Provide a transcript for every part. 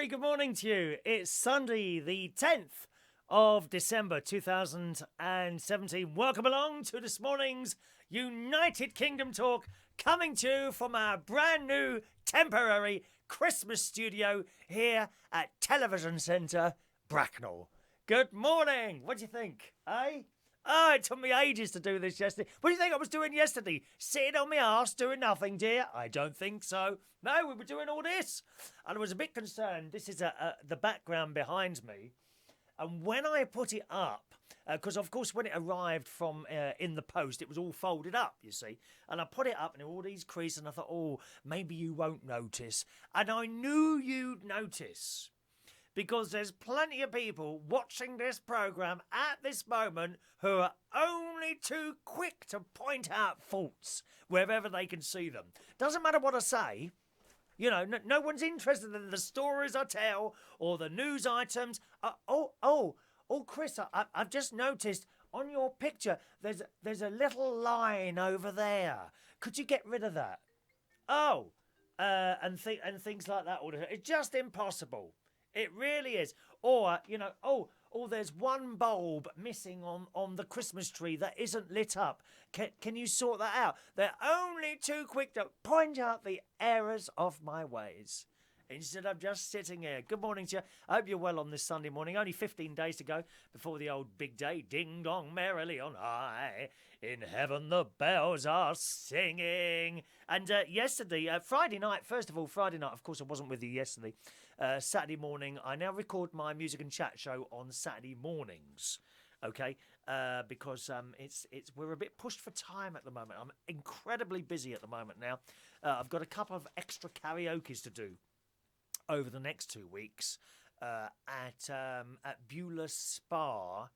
Good morning to you. It's Sunday, the 10th of December 2017. Welcome along to this morning's United Kingdom Talk, coming to you from our brand new temporary Christmas studio here at Television Centre, Bracknell. Good morning. What do you think, eh? Oh, it took me ages to do this yesterday. What do you think I was doing yesterday? Sitting on my arse doing nothing, dear? I don't think so. No, we were doing all this. And I was a bit concerned. This is the background behind me. And when I put it up, because of course when it arrived from in the post, it was all folded up, you see. And I put it up and all these creases and I thought, oh, maybe you won't notice. And I knew you'd notice. Because there's plenty of people watching this programme at this moment who are only too quick to point out faults wherever they can see them. Doesn't matter what I say. You know, no one's interested in the stories I tell or the news items. Chris, I've just noticed on your picture there's a little line over there. Could you get rid of that? And things like that. It's just impossible. It really is. Or, there's one bulb missing on the Christmas tree that isn't lit up. Can you sort that out? They're only too quick to point out the errors of my ways. Instead of just sitting here. Good morning to you. I hope you're well on this Sunday morning. Only 15 days to go before the old big day. Ding dong merrily on high. In heaven the bells are singing. And yesterday, Friday night, of course I wasn't with you yesterday. Saturday morning, I now record my music and chat show on Saturday mornings. Okay, because we're a bit pushed for time at the moment. I'm incredibly busy at the moment now. I've got a couple of extra karaokes to do over the next 2 weeks at Butler Spa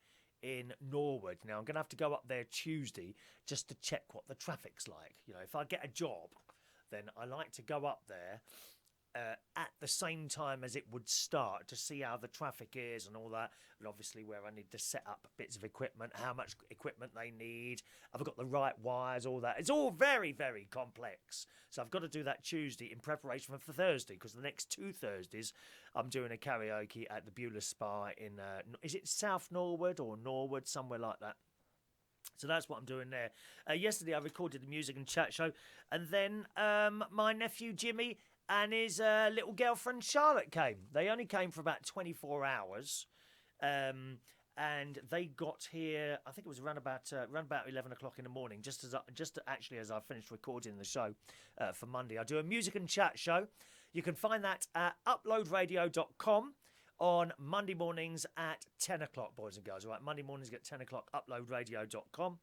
in Norwood. Now, I'm going to have to go up there Tuesday just to check what the traffic's like. You know, if I get a job, then I like to go up there at the same time as it would start to see how the traffic is and all that, and obviously where I need to set up bits of equipment, how much equipment they need, have I got the right wires, all that. It's all very, very complex. So I've got to do that Tuesday in preparation for Thursday, because the next 2 Thursdays I'm doing a karaoke at the Beulah Spa in, is it South Norwood or Norwood, somewhere like that. So that's what I'm doing there. Yesterday I recorded the music and chat show, and then my nephew Jimmy and his little girlfriend Charlotte came. They only came for about 24 hours. And they got here, I think it was around about 11 o'clock in the morning, just as I finished recording the show for Monday. I do a music and chat show. You can find that at uploadradio.com on Monday mornings at 10 o'clock, boys and girls. All right, Monday mornings at 10 o'clock, uploadradio.com.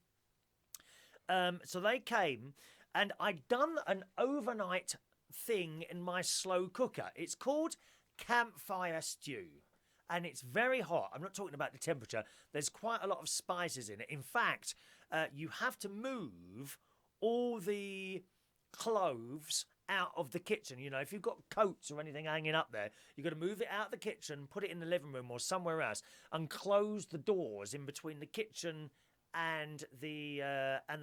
So they came, and I'd done an overnight thing in my slow cooker. It's called campfire stew, and it's very hot. I'm not talking about the temperature. There's quite a lot of spices in it. In fact, you have to move all the cloves out of the kitchen. You know, if you've got coats or anything hanging up there, you've got to move it out of the kitchen, put it in the living room or somewhere else, and close the doors in between the kitchen and the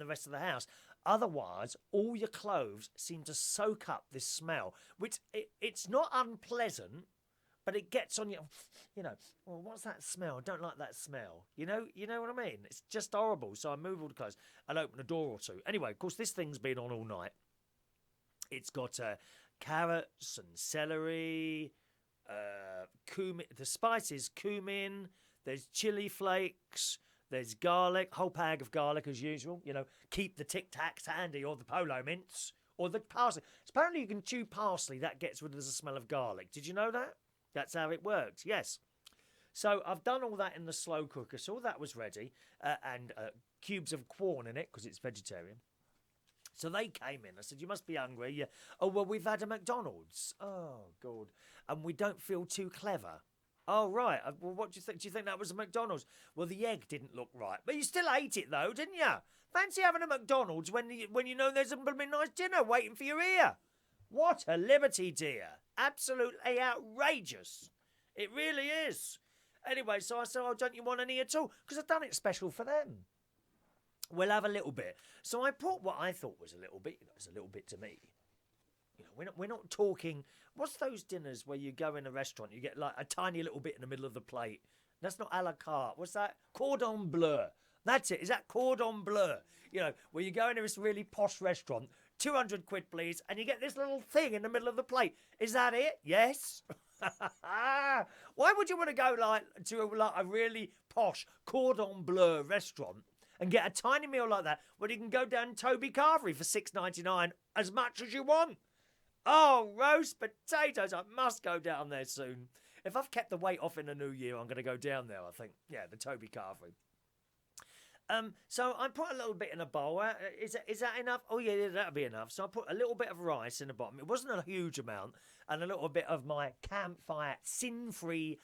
rest of the house. Otherwise, all your cloves seem to soak up this smell, which it's not unpleasant, but it gets on you. You know, well, what's that smell? I don't like that smell. You know what I mean? It's just horrible. So I move all the clothes and open a door or two. Anyway, of course, this thing's been on all night. It's got carrots and celery, cumin. The spices: cumin. There's chili flakes. There's garlic, whole bag of garlic as usual. You know, keep the Tic Tacs handy, or the polo mints, or the parsley. Apparently you can chew parsley, that gets rid of the smell of garlic. Did you know that? That's how it works, yes. So I've done all that in the slow cooker, so all that was ready, and cubes of corn in it, because it's vegetarian. So they came in. I said, you must be hungry. Yeah. Oh, well, we've had a McDonald's. Oh, God. And we don't feel too clever. Oh, right. Well, what do you think? Do you think that was a McDonald's? Well, the egg didn't look right. But you still ate it, though, didn't you? Fancy having a McDonald's when you know there's a blooming nice dinner waiting for your ear. What a liberty, dear. Absolutely outrageous. It really is. Anyway, so I said, oh, don't you want any at all? Because I've done it special for them. We'll have a little bit. So I brought what I thought was a little bit. It's a little bit to me. We're not talking. What's those dinners where you go in a restaurant, you get like a tiny little bit in the middle of the plate? That's not a la carte. What's that? Cordon bleu. That's it. Is that cordon bleu? Where you go into this really posh restaurant, 200 quid please, and you get this little thing in the middle of the plate. Is that it? Yes. Why would you want to go to a really posh cordon bleu restaurant and get a tiny meal like that when you can go down Toby Carvery for $6.99 as much as you want? Oh, roast potatoes. I must go down there soon. If I've kept the weight off in the new year, I'm going to go down there, I think. Yeah, the Toby Carvery. So I put a little bit in a bowl. Is that enough? Oh, yeah, that'll be enough. So I put a little bit of rice in the bottom. It wasn't a huge amount. And a little bit of my campfire sin-free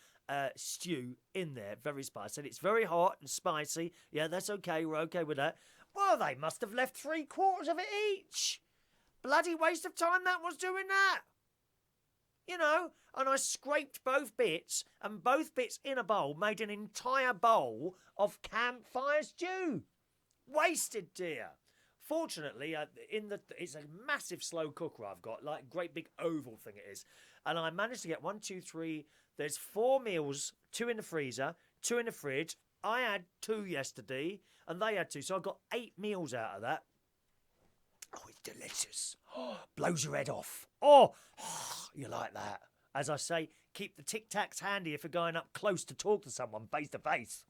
stew in there. Very spicy. And it's very hot and spicy. Yeah, that's okay. We're okay with that. Well, they must have left 3/4 of it each. Bloody waste of time that was doing that. And I scraped both bits, and both bits in a bowl made an entire bowl of campfire stew. Wasted, dear. Fortunately, it's a massive slow cooker I've got, like great big oval thing it is. And I managed to get 1, 2, 3, there's 4 meals, 2 in the freezer, 2 in the fridge. I had 2 yesterday, and they had 2, so I got 8 meals out of that. Oh, it's delicious. Blows your head off. Oh, you like that. As I say, keep the Tic Tacs handy if you're going up close to talk to someone face to face.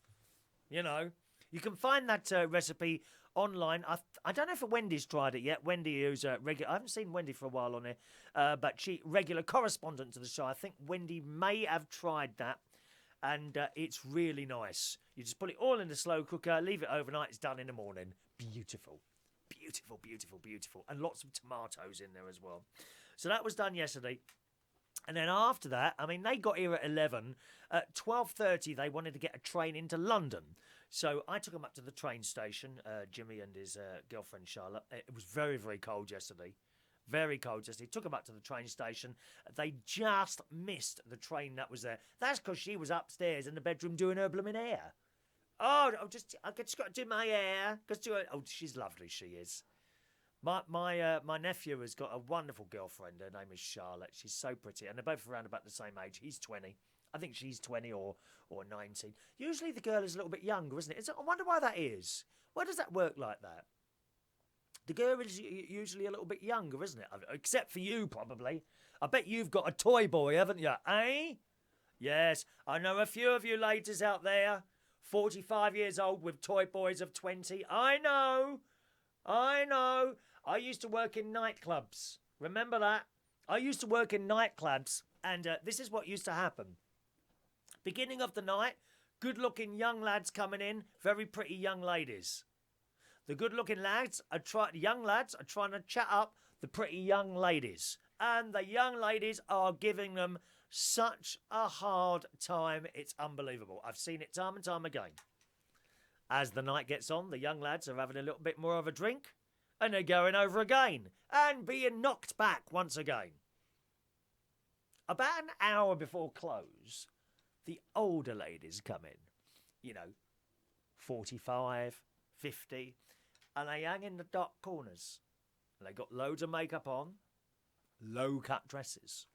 You can find that recipe online. I don't know if Wendy's tried it yet. Wendy, who's a regular, I haven't seen Wendy for a while on here, but she regular correspondent to the show. I think Wendy may have tried that, and it's really nice. You just put it all in the slow cooker, leave it overnight. It's done in the morning. Beautiful. Beautiful, beautiful, beautiful. And lots of tomatoes in there as well. So that was done yesterday. And then after that, they got here at 11. At 12:30, they wanted to get a train into London. So I took them up to the train station, Jimmy and his girlfriend Charlotte. It was very, very cold yesterday. Very cold yesterday. Took them up to the train station. They just missed the train that was there. That's because she was upstairs in the bedroom doing her blooming hair. I just got to do my hair. She's lovely, she is. My nephew has got a wonderful girlfriend. Her name is Charlotte. She's so pretty, and they're both around about the same age. He's 20. I think she's 20 or 19. Usually the girl is a little bit younger, isn't it? I wonder why that is. Why does that work like that? The girl is usually a little bit younger, isn't it? Except for you, probably. I bet you've got a toy boy, haven't you? Eh? Yes, I know a few of you ladies out there, 45 years old with toy boys of 20. I know. I used to work in nightclubs. Remember that? I used to work in nightclubs, and this is what used to happen. Beginning of the night, good-looking young lads coming in, very pretty young ladies. The good-looking young lads are trying to chat up the pretty young ladies, and the young ladies are giving them such a hard time. It's unbelievable. I've seen it time and time again. As the night gets on, the young lads are having a little bit more of a drink, and they're going over again and being knocked back once again. About an hour before close, the older ladies come in, 45, 50, and they hang in the dark corners. And they got loads of makeup on, low-cut dresses.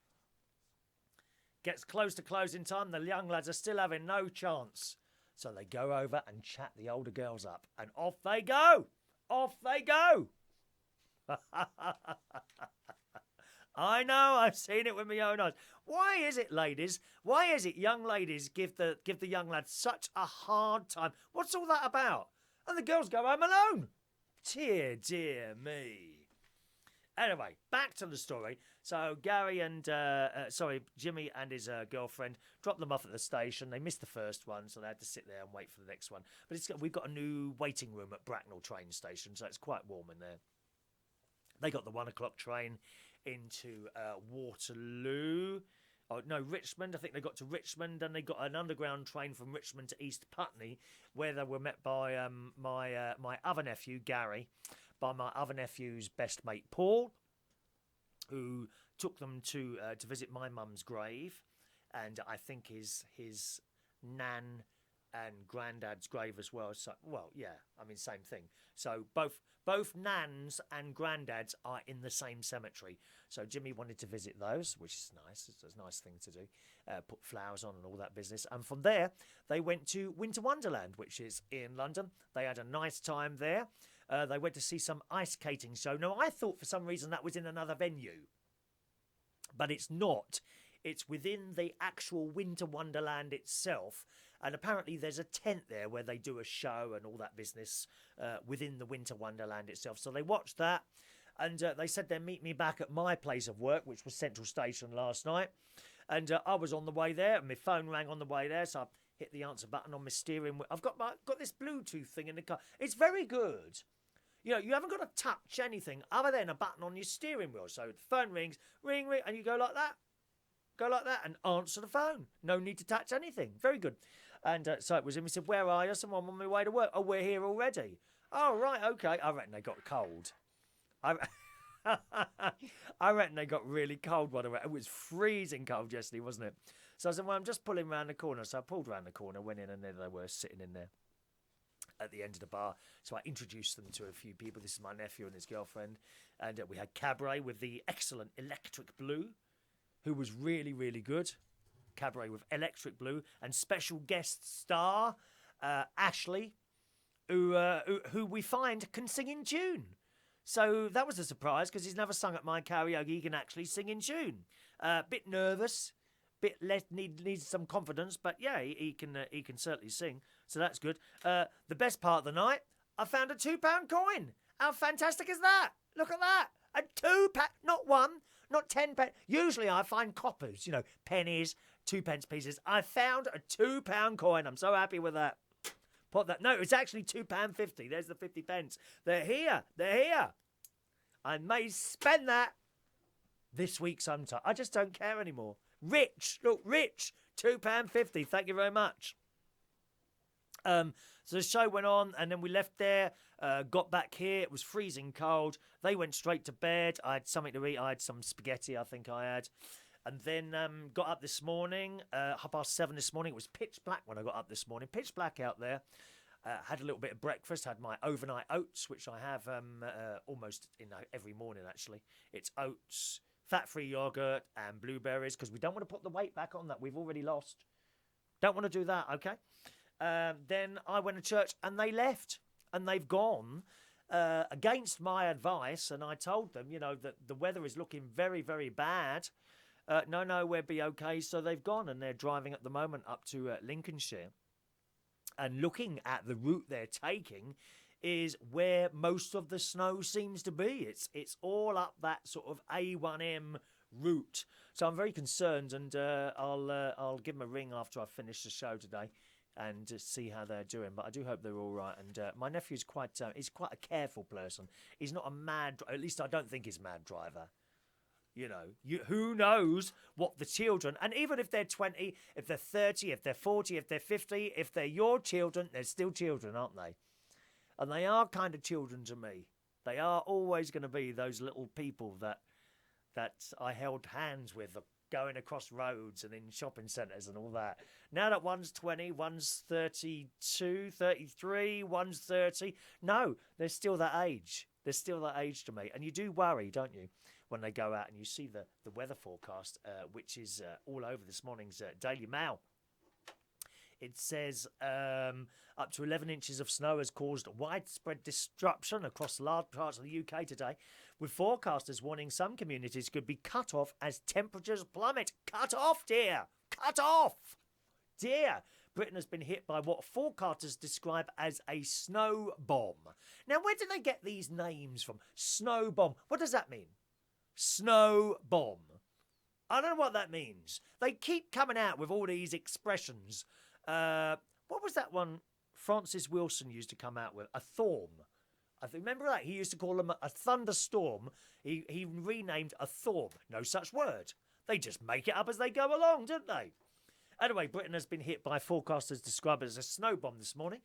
Gets close to closing time, the young lads are still having no chance. So they go over and chat the older girls up, and off they go. Off they go. I know, I've seen it with my own eyes. Why is it, ladies? Why is it young ladies give the young lads such a hard time? What's all that about? And the girls go home alone. Dear me. Anyway, back to the story. So Jimmy and his girlfriend dropped them off at the station. They missed the first one, so they had to sit there and wait for the next one. But we've got a new waiting room at Bracknell train station, so it's quite warm in there. They got the 1 o'clock train into Waterloo. Oh no, Richmond. I think they got to Richmond, and they got an underground train from Richmond to East Putney, where they were met by my other nephew Gary, by my other nephew's best mate Paul, who took them to visit my mum's grave, and I think his nan and granddad's grave as well. So, well, yeah, I mean, same thing. So both nans and granddads are in the same cemetery. So Jimmy wanted to visit those, which is nice. It's a nice thing to do. Put flowers on and all that business. And from there, they went to Winter Wonderland, which is in London. They had a nice time there. They went to see some ice skating show. Now, I thought for some reason that was in another venue, but it's not. It's within the actual Winter Wonderland itself. And apparently there's a tent there where they do a show and all that business within the Winter Wonderland itself. So they watched that, and they said they'd meet me back at my place of work, which was Central Station last night. And I was on the way there, and my phone rang on the way there, so I hit the answer button on my steering wheel. I've got this Bluetooth thing in the car. It's very good. You know, you haven't got to touch anything other than a button on your steering wheel. So the phone rings, ring, ring, and you go like that. Go like that and answer the phone. No need to touch anything. Very good. And so it was him. He said, "Where are you?" Someone on my way to work. "Oh, we're here already." "Oh, right, okay." I reckon they got cold. I reckon they got really cold. It was freezing cold yesterday, wasn't it? So I said, "Well, I'm just pulling round the corner." So I pulled round the corner, went in, and there they were sitting in there at the end of the bar. So I introduced them to a few people. This is my nephew and his girlfriend. And we had Cabaret with the excellent Electric Blue, who was really, really good. Cabaret with Electric Blue, and special guest star Ashley, who we find can sing in tune. So that was a surprise, because he's never sung at my karaoke. He can actually sing in tune. Bit nervous, bit less needs some confidence, but yeah, he can certainly sing. So that's good. The best part of the night, I found a £2 coin. How fantastic is that? Look at that, a £2, not one. Not 10 pence. Usually I find coppers, you know, pennies, 2p pieces. I found a £2 coin. I'm so happy with that. Put that. No, it's actually £2.50. There's the 50 pence. They're here. They're here. I may spend that this week sometime. I just don't care anymore. Rich. Look, rich. £2.50. Thank you very much. So the show went on, and then we left there, got back here. It was freezing cold. They went straight to bed. I had something to eat. I had some spaghetti, I think I had. And then got up this morning, 7:30 this morning. It was pitch black when I got up this morning. Pitch black out there. Had a little bit of breakfast. Had my overnight oats, which I have almost every morning, actually. It's oats, fat-free yogurt, and blueberries, because we don't want to put the weight back on that we've already lost. Don't want to do that, okay? Then I went to church, and they left, and they've gone against my advice. And I told them, you know, that the weather is looking very, very bad. No, we'll be okay. So they've gone, and they're driving at the moment up to Lincolnshire. And looking at the route they're taking is where most of the snow seems to be. It's all up that sort of A1M route. So I'm very concerned, and I'll give them a ring after I finish the show today, and see how they're doing. But I do hope they're all right. And my nephew's he's quite a careful person. He's not a mad, at least I don't think he's a mad driver. You know, who knows what the children, and even if they're 20, if they're 30, if they're 40, if they're 50, if they're your children, they're still children, aren't they? And they are kind of children to me. They are always going to be those little people that I held hands with, going across roads and in shopping centres and all that. Now that one's 20, one's 32, 33, one's 30. No, they're still that age. They're still that age to me. And you do worry, don't you, when they go out and you see the weather forecast, which is all over this morning's Daily Mail. It says up to 11 inches of snow has caused widespread disruption across large parts of the UK today, with forecasters warning some communities could be cut off as temperatures plummet. Cut off, dear! Cut off! Dear! Britain has been hit by what forecasters describe as a snow bomb. Now, where do they get these names from? Snow bomb. What does that mean? Snow bomb. I don't know what that means. They keep coming out with all these expressions. What was that one Francis Wilson used to come out with? A thorm. I remember that. He used to call them a thunderstorm. He renamed a thorm. No such word. They just make it up as they go along, don't they? Anyway, Britain has been hit by forecasters described as a snow bomb this morning,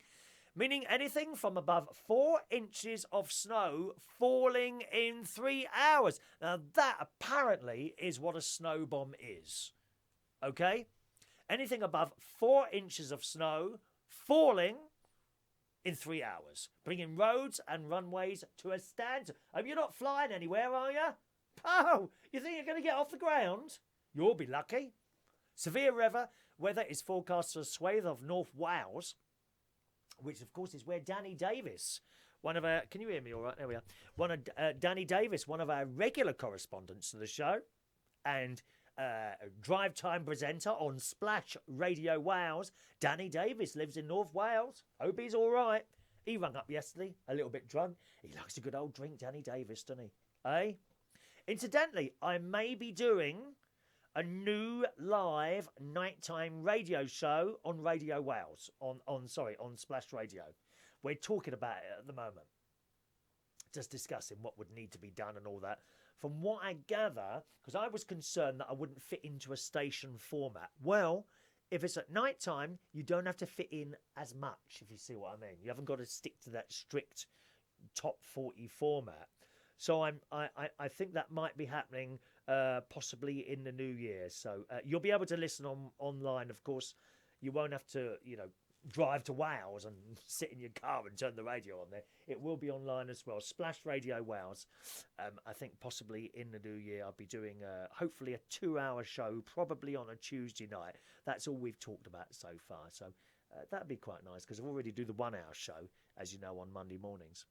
meaning anything from above 4 inches of snow falling in 3 hours. Now, that apparently is what a snow bomb is. Okay? Anything above 4 inches of snow falling in 3 hours, bringing roads and runways to a standstill. Hope you're not flying anywhere, are you? Oh, you think you're going to get off the ground? You'll be lucky. Severe weather is forecast for a swathe of North Wales, which of course is where Danny Davis, one of our, can you hear me all right? There we are. Danny Davis, one of our regular correspondents to the show, and drive time presenter on Splash Radio Wales. Danny Davis lives in North Wales. Hope he's all right. He rung up yesterday, a little bit drunk. He likes a good old drink, Danny Davis, doesn't he? Eh? Incidentally, I may be doing a new live nighttime radio show on Radio Wales, on Splash Radio. We're talking about it at the moment. Just discussing what would need to be done and all that. From what I gather, because I was concerned that I wouldn't fit into a station format. Well, if it's at night time, you don't have to fit in as much, if you see what I mean. You haven't got to stick to that strict top 40 format. So I think that might be happening possibly in the new year. So you'll be able to listen online, of course. You won't have to, drive to Wales and sit in your car and turn the radio on there. It will be online as well. Splash Radio Wales. I think possibly in the new year I'll be doing hopefully a 2-hour show, probably on a Tuesday night. That's all we've talked about so far. So that'd be quite nice because I already do the 1-hour show, as you know, on Monday mornings.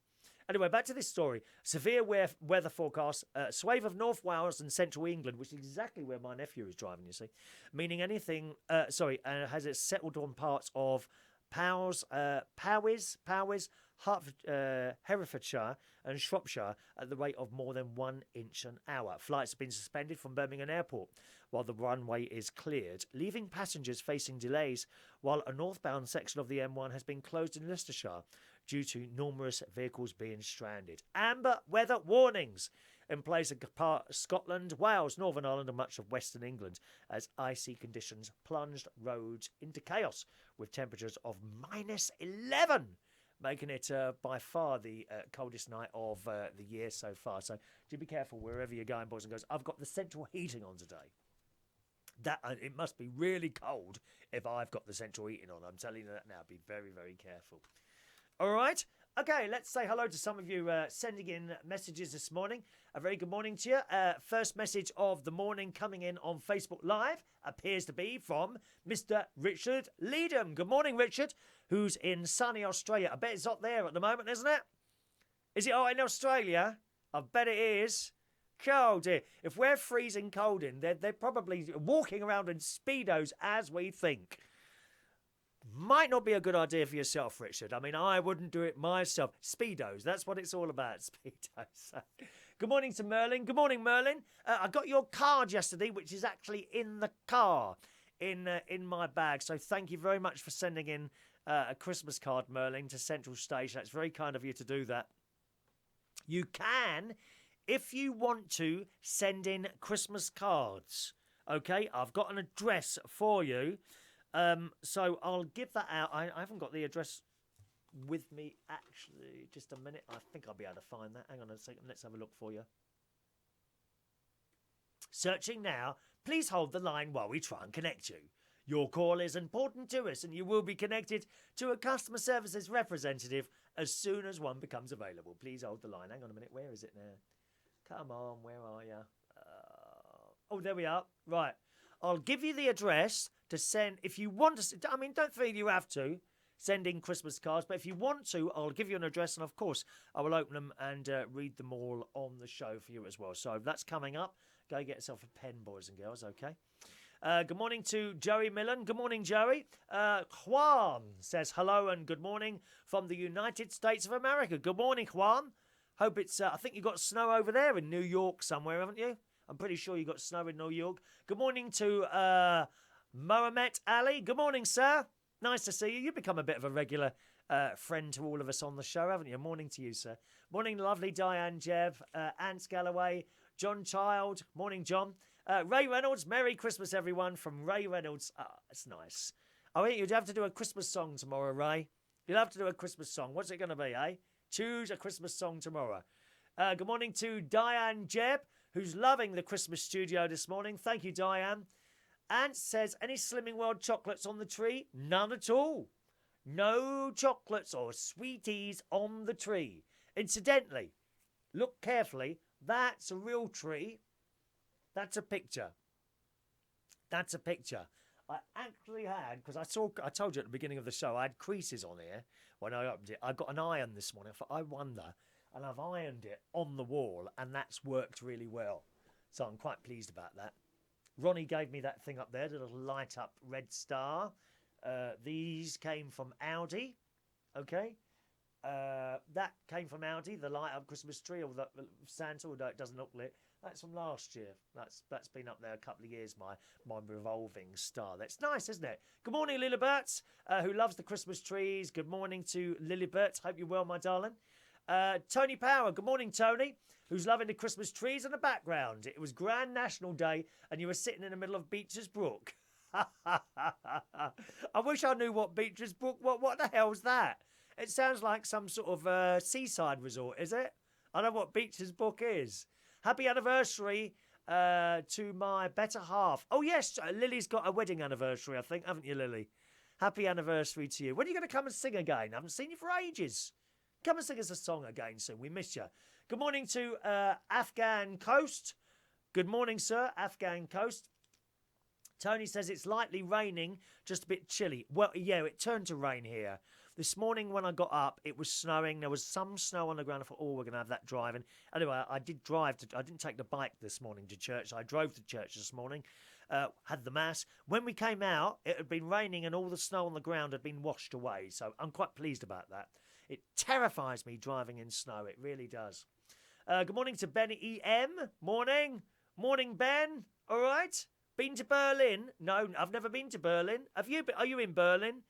Anyway, back to this story. Severe weather forecast, swathe of North Wales and central England, which is exactly where my nephew is driving, you see. Meaning anything, has it settled on parts of Powys, Herefordshire and Shropshire at the rate of more than 1 inch an hour. Flights have been suspended from Birmingham Airport while the runway is cleared, leaving passengers facing delays, while a northbound section of the M1 has been closed in Leicestershire due to numerous vehicles being stranded. Amber weather warnings in place in Scotland, Wales, Northern Ireland and much of Western England as icy conditions plunged roads into chaos with temperatures of -11, making it by far the coldest night of the year so far. So do be careful wherever you're going, boys and girls. I've got the central heating on today. It must be really cold if I've got the central heating on. I'm telling you that now. Be very, very careful. All right. Okay, let's say hello to some of you sending in messages this morning. A very good morning to you. First message of the morning coming in on Facebook Live appears to be from Mr. Richard Leedham. Good morning, Richard, who's in sunny Australia. I bet it's hot there at the moment, isn't it? Is it hot in Australia? I bet it is. Oh dear. If we're freezing cold in, they're probably walking around in Speedos as we think. Might not be a good idea for yourself, Richard. I mean, I wouldn't do it myself. Speedos, that's what it's all about, Speedos. Good morning to Merlin. Good morning, Merlin. I got your card yesterday, which is actually in the car, in my bag. So thank you very much for sending in a Christmas card, Merlin, to Central Station. That's very kind of you to do that. You can, if you want to, send in Christmas cards. Okay, I've got an address for you. So I'll give that out. I haven't got the address with me, actually. Just a minute. I think I'll be able to find that. Hang on a second. Let's have a look for you. Searching now. Please hold the line while we try and connect you. Your call is important to us and you will be connected to a customer services representative as soon as one becomes available. Please hold the line. Hang on a minute. Where is it now? Come on. Where are you? Oh, there we are. Right. I'll give you the address to send, if you want to, I mean, don't feel you have to send in Christmas cards, but if you want to, I'll give you an address, and of course, I will open them and read them all on the show for you as well. So that's coming up. Go get yourself a pen, boys and girls, okay? Good morning to Joey Millen. Good morning, Joey. Juan says hello and good morning from the United States of America. Good morning, Juan. Hope it's, I think you got snow over there in New York somewhere, haven't you? I'm pretty sure you got snow in New York. Good morning to Mohamed Ali. Good morning, sir. Nice to see you. You've become a bit of a regular friend to all of us on the show, haven't you? Morning to you, sir. Morning, lovely Diane Jebb, Ants Galloway, John Child. Morning, John. Ray Reynolds, Merry Christmas, everyone, from Ray Reynolds. That's nice. I think you'd have to do a Christmas song tomorrow, Ray. You'll have to do a Christmas song. What's it going to be, eh? Choose a Christmas song tomorrow. Good morning to Diane Jebb, who's loving the Christmas studio this morning. Thank you, Diane. Ant says, any Slimming World chocolates on the tree? None at all. No chocolates or sweeties on the tree. Incidentally, look carefully. That's a real tree. That's a picture. That's a picture. I actually had, because I told you at the beginning of the show, I had creases on here when I opened it. I got an iron this morning. I thought, I wonder. And I've ironed it on the wall, and that's worked really well. So I'm quite pleased about that. Ronnie gave me that thing up there, the little light up red star. These came from Audi. Okay. That came from Audi, the light up Christmas tree, or the Santa, although it doesn't look lit. That's from last year. That's been up there a couple of years, my revolving star. That's nice, isn't it? Good morning, Lilibert, who loves the Christmas trees. Good morning to Lilibert. Hope you're well, my darling. Tony Power. Good morning, Tony, who's loving the Christmas trees in the background. It was Grand National Day, and you were sitting in the middle of Beecher's Brook. I wish I knew what Beecher's Brook. What the hell's that? It sounds like some sort of seaside resort, is it? I know what Beecher's Brook is. Happy anniversary to my better half. Oh, yes, Lily's got a wedding anniversary, I think, haven't you, Lily? Happy anniversary to you. When are you going to come and sing again? I haven't seen you for ages. Come and sing us a song again soon. We miss you. Good morning to Afghan Coast. Good morning, sir, Afghan Coast. Tony says it's lightly raining, just a bit chilly. Well, yeah, it turned to rain here. This morning when I got up, it was snowing. There was some snow on the ground. I thought, we're going to have that driving. Anyway, I did drive. I didn't take the bike this morning to church. I drove to church this morning, had the mass. When we came out, it had been raining and all the snow on the ground had been washed away. So I'm quite pleased about that. It terrifies me driving in snow. It really does. Good morning to Ben E.M. Morning. Morning, Ben. All right. Been to Berlin? No, I've never been to Berlin. Have you? Are you in Berlin?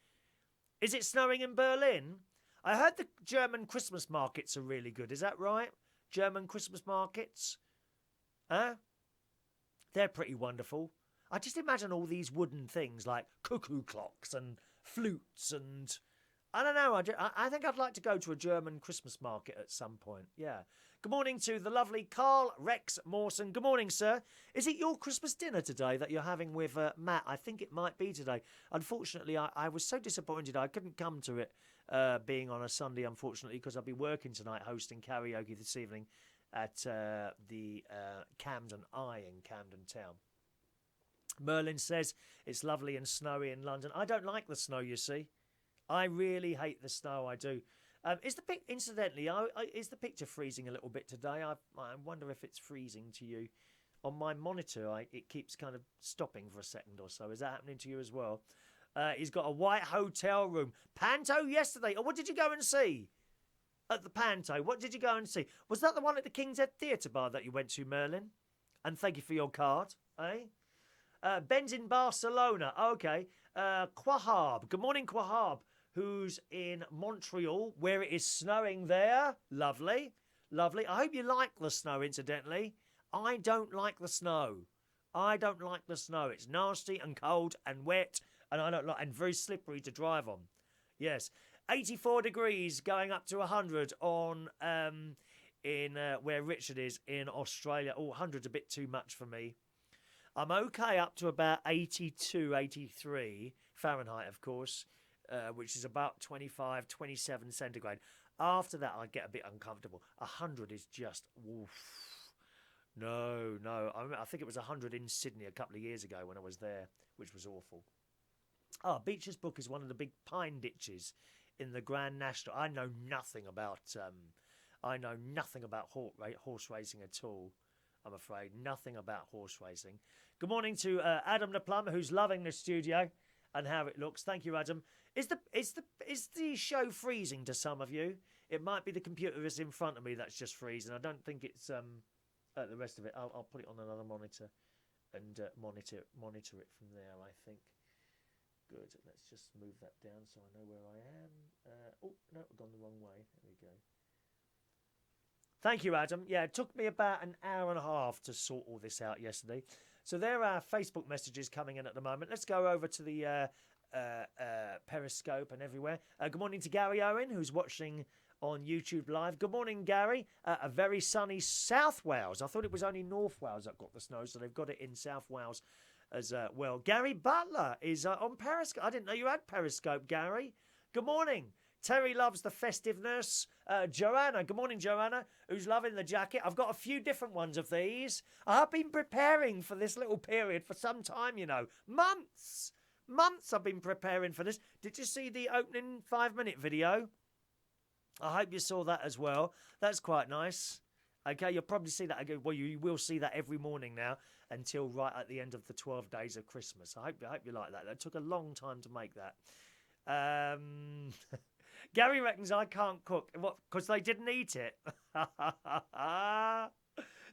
Is it snowing in Berlin? I heard the German Christmas markets are really good. Is that right? German Christmas markets? Huh? They're pretty wonderful. I just imagine all these wooden things like cuckoo clocks and flutes and... I don't know. I think I'd like to go to a German Christmas market at some point. Yeah. Good morning to the lovely Carl Rex Mawson. Good morning, sir. Is it your Christmas dinner today that you're having with Matt? I think it might be today. Unfortunately, I was so disappointed I couldn't come to it being on a Sunday, unfortunately, because I'll be working tonight hosting karaoke this evening at the Camden Eye in Camden Town. Merlin says it's lovely and snowy in London. I don't like the snow, you see. I really hate the snow, I do. Incidentally, is the picture freezing a little bit today? I wonder if it's freezing to you. On my monitor, it keeps kind of stopping for a second or so. Is that happening to you as well? He's got a white hotel room. Panto yesterday. Oh, what did you go and see? At the Panto, what did you go and see? Was that the one at the King's Head Theatre Bar that you went to, Merlin? And thank you for your card, eh? Ben's in Barcelona. Okay. Quahab. Good morning, Quahab, who's in Montreal, where it is snowing there. Lovely. Lovely. I hope you like the snow, incidentally. I don't like the snow. I don't like the snow. It's nasty and cold and wet, and I don't like, and very slippery to drive on. Yes. 84 degrees going up to 100 on in where Richard is in Australia. Oh, 100's a bit too much for me. I'm okay up to about 82, 83 Fahrenheit, of course, which is about 25, 27 centigrade. After that, I get a bit uncomfortable. 100 is just, oof. No. I think it was 100 in Sydney a couple of years ago when I was there, which was awful. Beecher's Brook is one of the big pine ditches in the Grand National. I know nothing about horse racing at all. I'm afraid nothing about horse racing. Good morning to Adam the plumber, who's loving the studio and how it looks. Thank you, Adam. Is the show freezing to some of you? It might be the computer that's in front of me that's just freezing. I don't think it's the rest of it. I'll put it on another monitor and monitor it from there, I think. Good. Let's just move that down so I know where I am. Oh, no, I've gone the wrong way. There we go. Thank you, Adam. Yeah, it took me about an hour and a half to sort all this out yesterday. So there are Facebook messages coming in at the moment. Let's go over to the Periscope and everywhere. Good morning to Gary Owen, who's watching on YouTube Live. Good morning, Gary. A very sunny South Wales. I thought it was only North Wales that got the snow, so they've got it in South Wales as well. Gary Butler is on Periscope. I didn't know you had Periscope, Gary. Good morning. Terry loves the festiveness. Joanna, good morning, Joanna, who's loving the jacket. I've got a few different ones of these. I've been preparing for this little period for some time, you know. Months I've been preparing for this. Did you see the opening 5-minute video? I hope you saw that as well. That's quite nice. Okay, you'll probably see that again. Well, you will see that every morning now until right at the end of the 12 days of Christmas. I hope you like that. That took a long time to make that. Gary reckons I can't cook. What? Because they didn't eat it.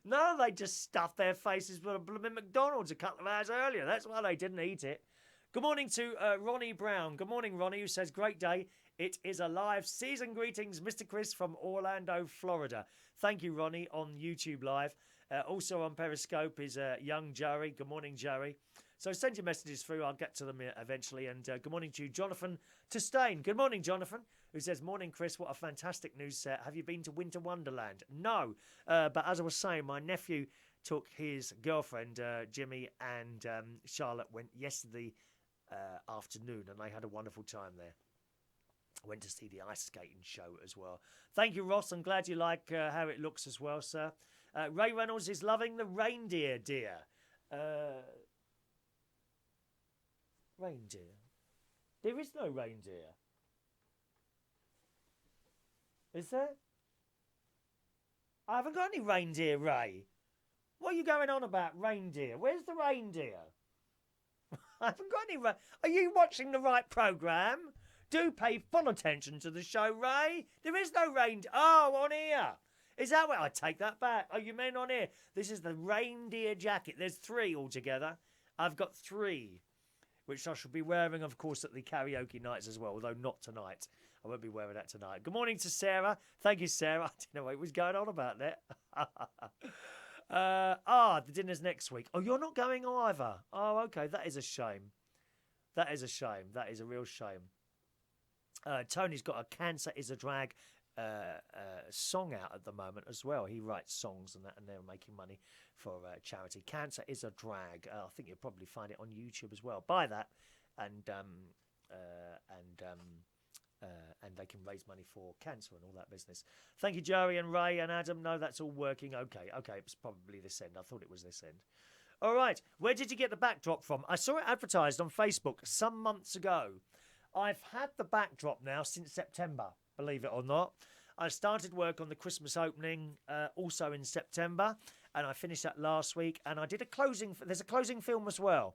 No, they just stuffed their faces with a blooming McDonald's a couple of hours earlier. That's why they didn't eat it. Good morning to Ronnie Brown. Good morning, Ronnie, who says, great day. It is a live season greetings, Mr. Chris from Orlando, Florida. Thank you, Ronnie, on YouTube Live. Also on Periscope is young Jerry. Good morning, Jerry. So send your messages through. I'll get to them eventually. And good morning to you, Jonathan Testain. Good morning, Jonathan, who says, morning, Chris. What a fantastic news set. Have you been to Winter Wonderland? No. But as I was saying, my nephew took his girlfriend, Jimmy, and Charlotte went yesterday afternoon, and they had a wonderful time there. Went to see the ice skating show as well. Thank you, Ross. I'm glad you like how it looks as well, sir. Ray Reynolds is loving the reindeer, dear. Reindeer? There is no reindeer. Is there? I haven't got any reindeer, Ray. What are you going on about reindeer? Where's the reindeer? I haven't got any. Are you watching the right programme? Do pay full attention to the show, Ray. There is no reindeer. Oh, on here. Is that what? I take that back. Oh, you mean on here? This is the reindeer jacket. There's 3 altogether. I've got 3, which I shall be wearing, of course, at the karaoke nights as well, although not tonight. I won't be wearing that tonight. Good morning to Sarah. Thank you, Sarah. I didn't know what was going on about that. The dinner's next week. Oh, you're not going either. Oh, okay. That is a shame. That is a shame. That is a real shame. Tony's got a Cancer is a Drag song out at the moment as well. He writes songs and that, and they're making money for charity. Cancer is a Drag. I think you'll probably find it on YouTube as well. Buy that, and they can raise money for cancer and all that business. Thank you, Jerry and Ray and Adam. No, that's all working. Okay, it was probably this end. I thought it was this end. All right, where did you get the backdrop from? I saw it advertised on Facebook some months ago. I've had the backdrop now since September, believe it or not. I started work on the Christmas opening also in September, and I finished that last week. And I did a closing. There's a closing film as well.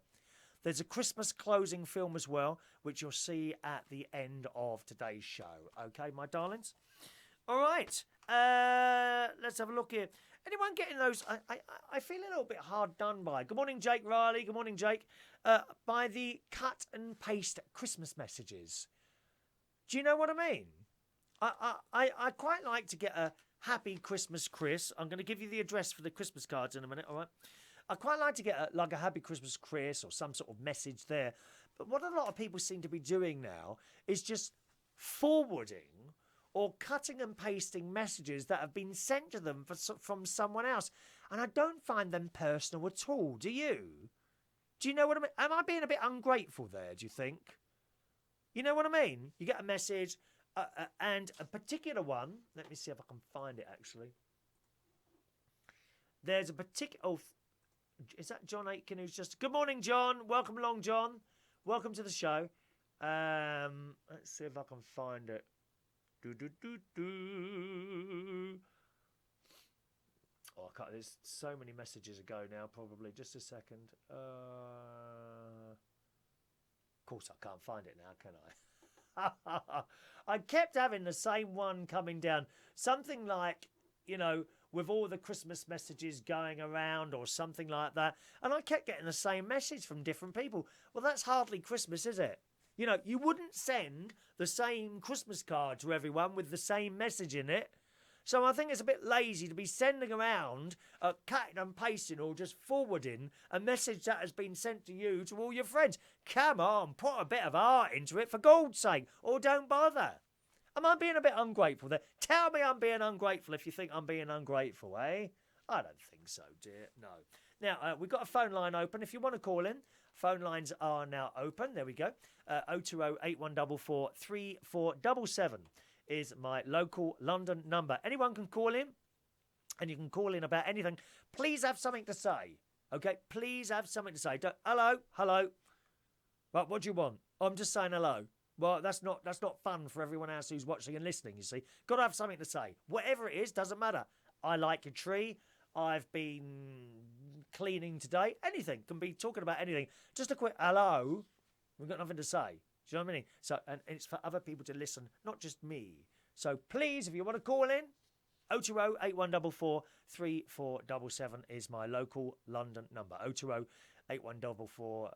There's a Christmas closing film as well, which you'll see at the end of today's show. Okay, my darlings? All right, let's have a look here. Anyone getting those? I feel a little bit hard done by. Good morning, Jake Riley. Good morning, Jake. By the cut and paste Christmas messages. Do you know what I mean? I quite like to get a happy Christmas, Chris. I'm going to give you the address for the Christmas cards in a minute, all right? I quite like to get a happy Christmas, Chris, or some sort of message there. But what a lot of people seem to be doing now is just forwarding or cutting and pasting messages that have been sent to them from someone else. And I don't find them personal at all, do you? Do you know what I mean? Am I being a bit ungrateful there, do you think? You know what I mean? You get a message, and a particular one, let me see if I can find it actually. There's a particular, oh, is that John Aitken who's just, good morning, John. Welcome along, John. Welcome to the show. Let's see if I can find it. Oh, I can't, there's so many messages ago now, probably. Just a second. Of course, I can't find it now, can I? I kept having the same one coming down. Something like, you know, with all the Christmas messages going around or something like that. And I kept getting the same message from different people. Well, that's hardly Christmas, is it? You know, you wouldn't send the same Christmas card to everyone with the same message in it. So I think it's a bit lazy to be sending around, cutting and pasting or just forwarding a message that has been sent to you to all your friends. Come on, put a bit of art into it for God's sake, or don't bother. Am I being a bit ungrateful there? Tell me I'm being ungrateful if you think I'm being ungrateful, eh? I don't think so, dear. No. Now, we've got a phone line open. If you want to call in, phone lines are now open. There we go. 020 8144 3477 is my local London number. Anyone can call in, and you can call in about anything. Please have something to say. Okay? Please have something to say. Hello? Hello? Right, what do you want? I'm just saying hello. Well, that's not fun for everyone else who's watching and listening, you see. Got to have something to say. Whatever it is, doesn't matter. I like your tree. I've been cleaning today. Anything. Can be talking about anything. Just a quick hello. We've got nothing to say. Do you know what I mean? So, and it's for other people to listen, not just me. So please, if you want to call in, 020 8144 3477 is my local London number. 020 8144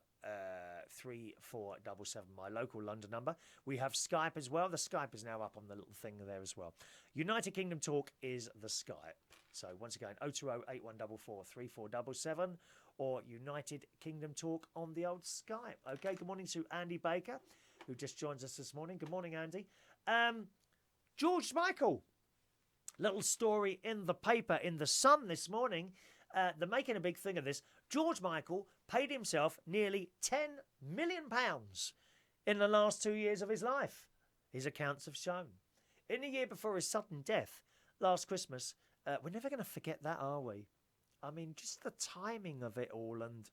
3477, my local London number. We have Skype as well. The Skype is now up on the little thing there as well. United Kingdom Talk is the Skype. So once again, 020 8144 3477 or United Kingdom Talk on the old Skype. Okay, good morning to Andy Baker, who just joins us this morning. Good morning, Andy. George Michael, little story in the paper in the Sun this morning. They're making a big thing of this. George Michael paid himself nearly £10 million in the last 2 years of his life, his accounts have shown. In the year before his sudden death, last Christmas, we're never going to forget that, are we? I mean, just the timing of it all, and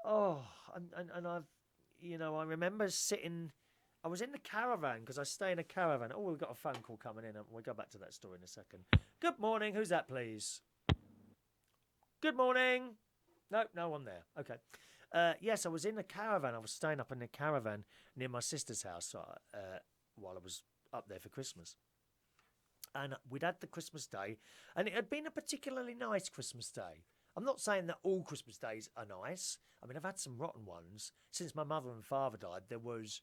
I've, I remember sitting. I was in the caravan because I stay in a caravan. Oh, we've got a phone call coming in, and we'll go back to that story in a second. Good morning. Who's that, please? Good morning. No one there. Okay. Yes, I was in the caravan. I was staying up in the caravan near my sister's house while I was up there for Christmas. And we'd had the Christmas day, and it had been a particularly nice Christmas day. I'm not saying that all Christmas days are nice. I mean, I've had some rotten ones. Since my mother and father died, there was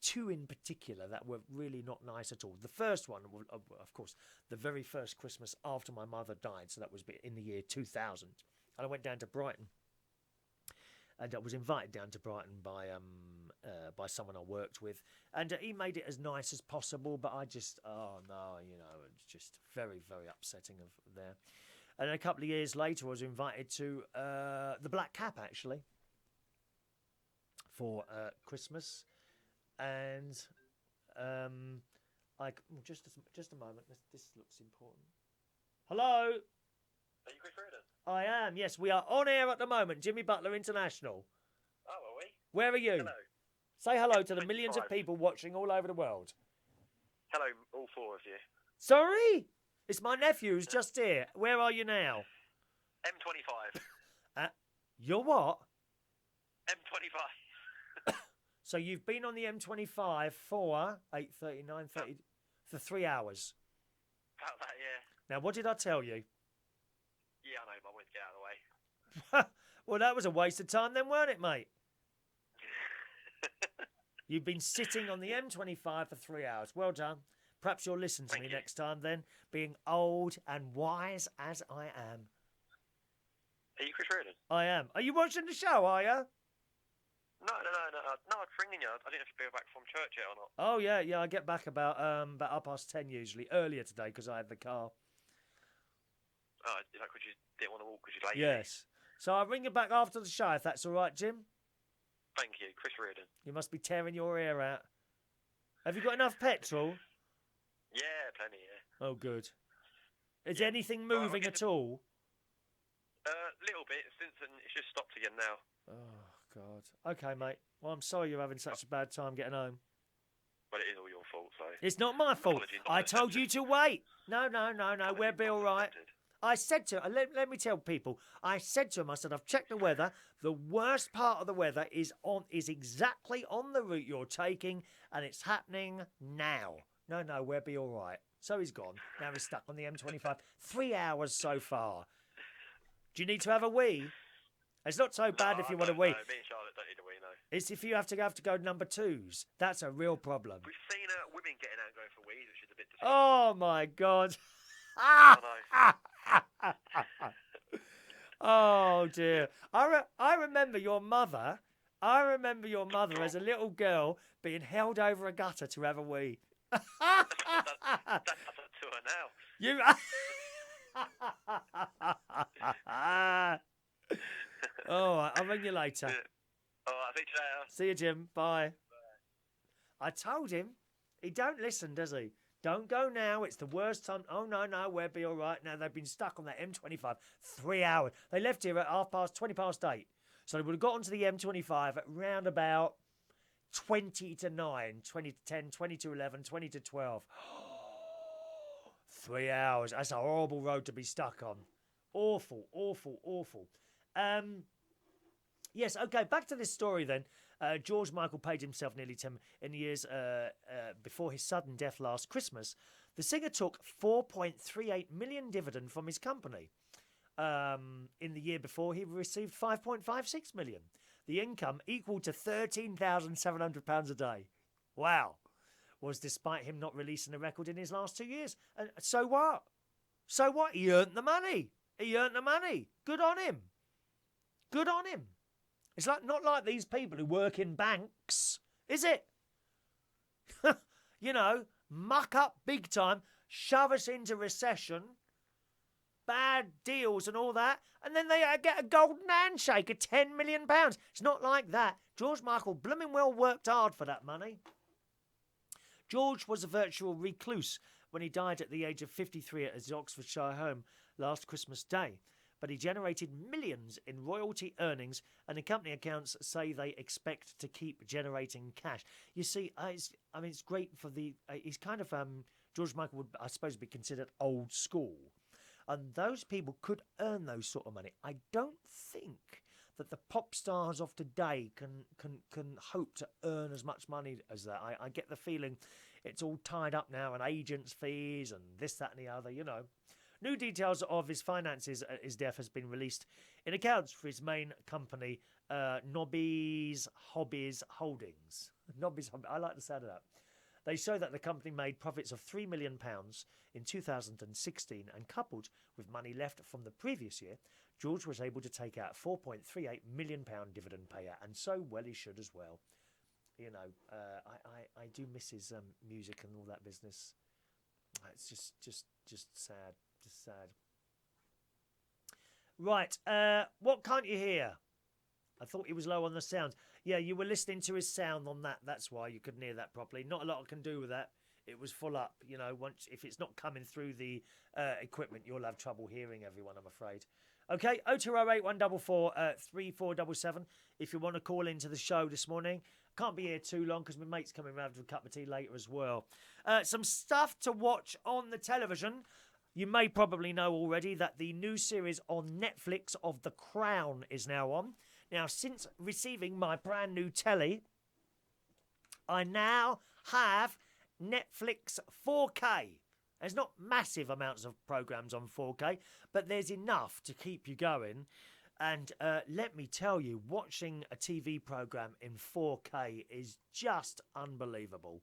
two in particular that were really not nice at all. The first one, of course, the very first Christmas after my mother died, so that was in the year 2000. And I went down to Brighton, and I was invited down to Brighton by someone I worked with, and he made it as nice as possible, but I just, it's just very, very upsetting of there. And a couple of years later, I was invited to the Black Cap, actually, for Christmas. And just a moment. This looks important. Hello. Are you Chris Reardon? I am. Yes, we are on air at the moment. Jimmy Butler International. Oh, are we? Where are you? Hello. Say hello to the millions of people watching all over the world. Hello, all four of you. Sorry, it's my nephew who's just here. Where are you now? M25. You're what? M25. So you've been on the M25 for 8:30, 9:30, for 3 hours. About that, yeah. Now, what did I tell you? Yeah, I know, but I wanted to get out of the way. Well, that was a waste of time then, weren't it, mate? You've been sitting on the M25 for 3 hours. Well done. Perhaps you'll listen to me next time then, being old and wise as I am. Are you Chris Reardon? I am. Are you watching the show, are you? No, I was ringing you. I didn't know if you'd be back from church yet or not. Oh, yeah, I get back about 10:30 usually. Earlier today because I had the car. Oh, is that because you didn't want to walk because you're lazy? Yes. So I'll ring you back after the show if that's all right, Jim. Thank you, Chris Reardon. You must be tearing your ear out. Have you got enough petrol? Yeah, plenty, yeah. Oh, good. Is anything moving at all? Little bit, since it's just stopped again now. Oh, God. Okay, mate. Well, I'm sorry you're having such a bad time getting home. Well, it is all your fault, so... It's not my fault. I told you to wait. No. We'll be all right. I said to him, let me tell people, I said to him, I said, I've checked the weather. The worst part of the weather is exactly on the route you're taking, and it's happening now. No, we'll be all right. So he's gone. Now he's stuck on the M25. 3 hours so far. Do you need to have a wee? It's not so bad if you want a wee. No, me and Charlotte don't need a wee, no. It's if you have to go number twos. That's a real problem. We've seen women getting out and going for wees, which is a bit Oh my God. I know. Oh dear. I remember your mother. I remember your mother as a little girl being held over a gutter to have a wee. That's what that does to her now. You. All right, I'll ring you later. All right, I think later. See you, Jim. Bye. I told him. He don't listen, does he? Don't go now. It's the worst time. Oh, no, we'll be all right. Now, they've been stuck on that M25 3 hours. They left here at 20 past 8. So they would have got onto the M25 at round about 20 to 9, 20 to 10, 20 to 11, 20 to 12. 3 hours. That's a horrible road to be stuck on. Awful, awful, awful. Yes, okay, back to this story then. George Michael paid himself nearly 10 in the years before his sudden death last Christmas. The singer took 4.38 million dividend from his company. In the year before, he received 5.56 million. The income, equal to £13,700 a day. Wow. Was despite him not releasing a record in his last 2 years. And so what? So what? He earned the money. He earned the money. Good on him. Good on him. It's not like these people who work in banks, is it? You know, muck up big time, shove us into recession, bad deals and all that, and then they get a golden handshake of £10 million. It's not like that. George Michael blooming well worked hard for that money. George was a virtual recluse when he died at the age of 53 at his Oxfordshire home last Christmas Day. But he generated millions in royalty earnings, and the company accounts say they expect to keep generating cash. You see, it's great for the... he's kind of... George Michael would, I suppose, be considered old school. And those people could earn those sort of money. I don't think that the pop stars of today can hope to earn as much money as that. I get the feeling it's all tied up now in agents' fees and this, that and the other, you know. New details of his finances at his death has been released in accounts for his main company, Nobby's Hobbies Holdings. Nobby's Hobbies, I like the sound of that. They show that the company made profits of £3 million in 2016, and coupled with money left from the previous year, George was able to take out £4.38 million dividend payout, and so well he should as well. You know, I do miss his music and all that business. It's just sad. Just sad. Right, what can't you hear? I thought he was low on the sound. Yeah, you were listening to his sound on that. That's why you couldn't hear that properly. Not a lot I can do with that. It was full up. You know, once if it's not coming through the equipment, you'll have trouble hearing everyone, I'm afraid. Okay, 0208 144 3477. If you want to call into the show this morning. Can't be here too long because my mate's coming round for a cup of tea later as well. Some stuff to watch on the television. You may probably know already that the new series on Netflix of The Crown is now on. Now, since receiving my brand new telly, I now have Netflix 4K. There's not massive amounts of programmes on 4K, but there's enough to keep you going. And let me tell you, watching a TV programme in 4K is just unbelievable.